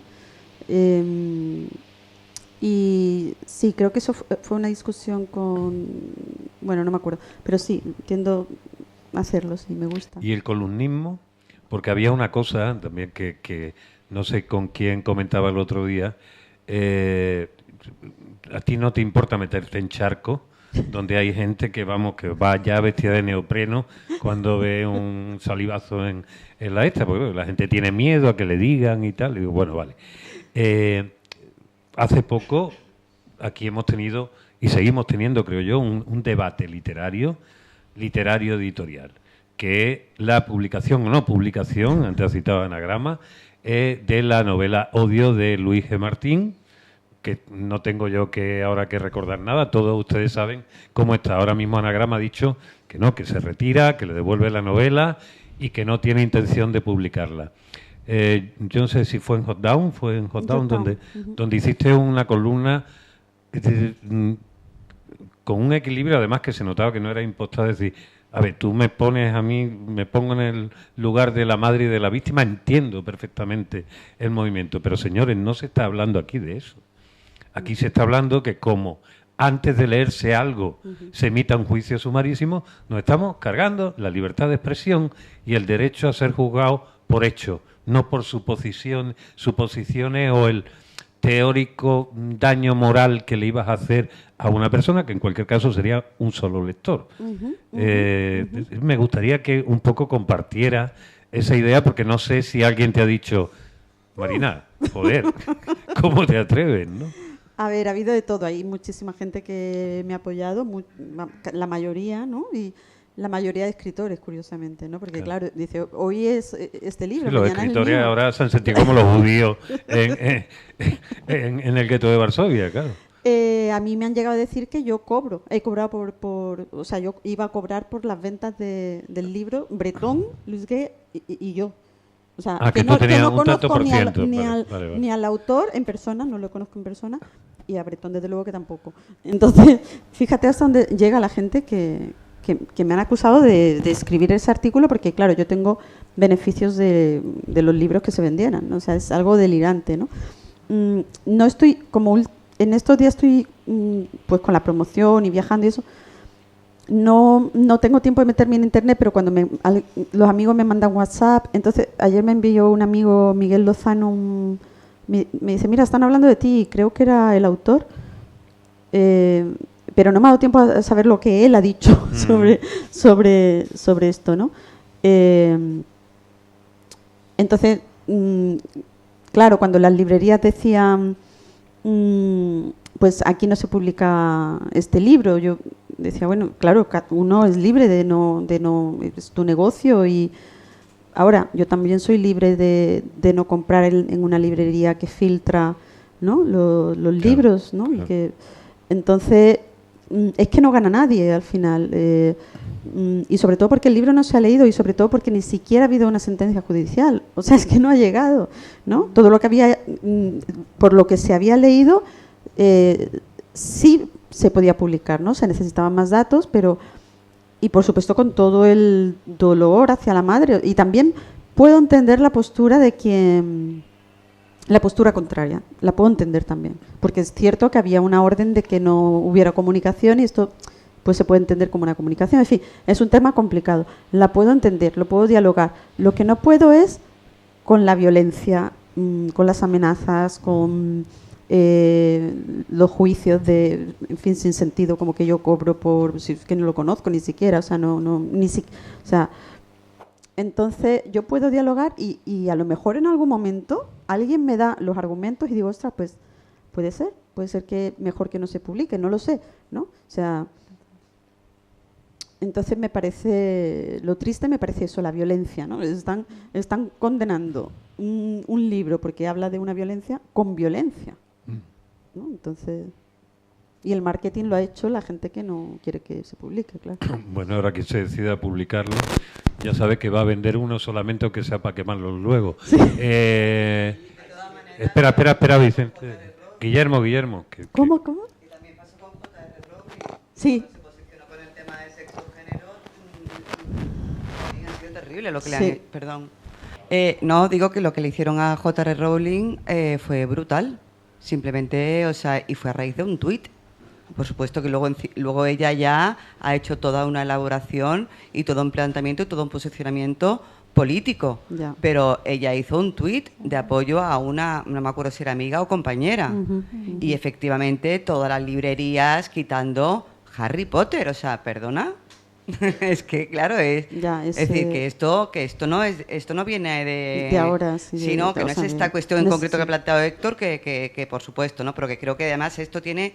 Y sí, creo que eso fue una discusión con... Bueno, no me acuerdo, pero sí, tiendo a hacerlo, sí, me gusta. ¿Y el columnismo? Porque había una cosa también que no sé con quién comentaba el otro día. ¿A ti no te importa meterte en charco donde hay gente que va ya vestida de neopreno cuando ve un salivazo en la esta? Porque la gente tiene miedo a que le digan y tal. Y digo, bueno, vale. Hace poco aquí hemos tenido, y seguimos teniendo, creo yo, un debate literario editorial, que es la publicación o no publicación, antes has citado Anagrama, de la novela Odio de Luis G. Martín, que no tengo yo ahora que recordar nada, todos ustedes saben cómo está. Ahora mismo Anagrama ha dicho que no, que se retira, que le devuelve la novela y que no tiene intención de publicarla. Yo no sé si fue en Hot Down, donde hiciste una columna con un equilibrio, además que se notaba que no era impostada, decir, a ver, tú me pones a mí, me pongo en el lugar de la madre y de la víctima, entiendo perfectamente el movimiento, pero señores, no se está hablando aquí de eso. Aquí se está hablando que como antes de leerse algo se emita un juicio sumarísimo, nos estamos cargando la libertad de expresión y el derecho a ser juzgado por hechos, no por suposiciones o el teórico daño moral que le ibas a hacer a una persona, que en cualquier caso sería un solo lector. Me gustaría que un poco compartiera esa idea, porque no sé si alguien te ha dicho, Marina, joder, ¿cómo te atreves, no? A ver, ha habido de todo. Hay muchísima gente que me ha apoyado, la mayoría, ¿no? Y la mayoría de escritores, curiosamente, ¿no? Porque, claro, dice, hoy es este libro, sí, los escritores ahora se han sentido como los judíos en el gueto de Varsovia, claro. A mí me han llegado a decir que yo he cobrado o sea, yo iba a cobrar por las ventas del libro Bretón, Luis Gué y yo. O sea, que no conozco vale. ni al autor en persona, no lo conozco en persona, y a Bretón desde luego que tampoco. Entonces, fíjate hasta dónde llega la gente que me han acusado de escribir ese artículo, porque claro, yo tengo beneficios de los libros que se vendieran, ¿no? O sea, es algo delirante, ¿no? No estoy, como en estos días estoy pues con la promoción y viajando y eso, no tengo tiempo de meterme en internet, pero cuando los amigos me mandan WhatsApp, entonces ayer me envió un amigo, Miguel Lozano, me dice, mira, están hablando de ti, creo que era el autor, pero no me ha dado tiempo a saber lo que él ha dicho sobre esto, ¿no? Entonces, claro, cuando las librerías decían, pues aquí no se publica este libro, yo decía, bueno, claro, uno es libre de no es tu negocio, y ahora yo también soy libre de no comprar en una librería que filtra, ¿no? los libros, ¿no? Claro. Y que entonces es que no gana nadie al final, y sobre todo porque el libro no se ha leído, y sobre todo porque ni siquiera ha habido una sentencia judicial, o sea, es que no ha llegado, ¿no? Todo lo que había, por lo que se había leído, sí se podía publicar, ¿no? Se necesitaban más datos, pero, y por supuesto con todo el dolor hacia la madre, y también puedo entender la postura de quien, la postura contraria, la puedo entender también, porque es cierto que había una orden de que no hubiera comunicación, y esto pues se puede entender como una comunicación, en fin, es un tema complicado, la puedo entender, lo puedo dialogar, lo que no puedo es con la violencia, con las amenazas, con los juicios de, en fin, sin sentido, como que yo cobro por, si es que no lo conozco ni siquiera, o sea, o sea, entonces yo puedo dialogar y a lo mejor en algún momento alguien me da los argumentos y digo, ostras, pues puede ser que mejor que no se publique, no lo sé, ¿no? O sea, entonces me parece, lo triste me parece eso, la violencia, ¿no? Están condenando un libro porque habla de una violencia con violencia, ¿no? Entonces, y el marketing lo ha hecho la gente que no quiere que se publique, claro. Bueno, ahora que se decida publicarlo, ya sabe que va a vender uno solamente o que sea para quemarlo luego. Sí. Espera, Vicente. Guillermo. ¿Cómo? Y también pasó con J.R. Rowling. Sí. Se posicionó con el tema de sexo género. Ha sido terrible lo que le Sí. han hecho. Perdón. No, digo que lo que le hicieron a J.R. Rowling fue brutal. Simplemente, o sea, y fue a raíz de un tuit. Por supuesto que luego ella ya ha hecho toda una elaboración y todo un planteamiento y todo un posicionamiento político. Ya. Pero ella hizo un tuit de apoyo a una, no me acuerdo si era amiga o compañera. Y efectivamente todas las librerías quitando Harry Potter. O sea, perdona. Es que claro, es decir que esto no viene de ahora, sí, sino que no es esta cuestión en concreto que ha planteado Héctor, que por supuesto, ¿no? Pero que creo que además esto tiene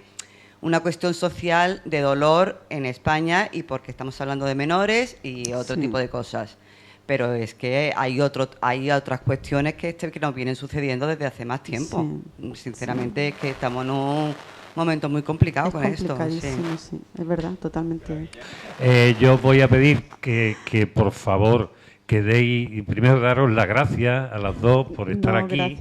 una cuestión social de dolor en España y porque estamos hablando de menores y otro tipo de cosas. Pero es que hay otras cuestiones que nos vienen sucediendo desde hace más tiempo. Sinceramente, es que estamos en un momento muy complicado con esto. Sí, es verdad, totalmente. Yo voy a pedir que por favor que deis, primero daros las gracias a las dos por estar aquí.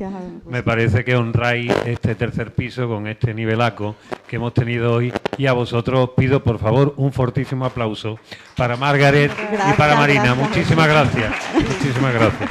Me parece que honráis este tercer piso con este nivelaco que hemos tenido hoy y a vosotros os pido por favor un fortísimo aplauso para Margaret y para Marina. Muchísimas gracias. Muchísimas gracias.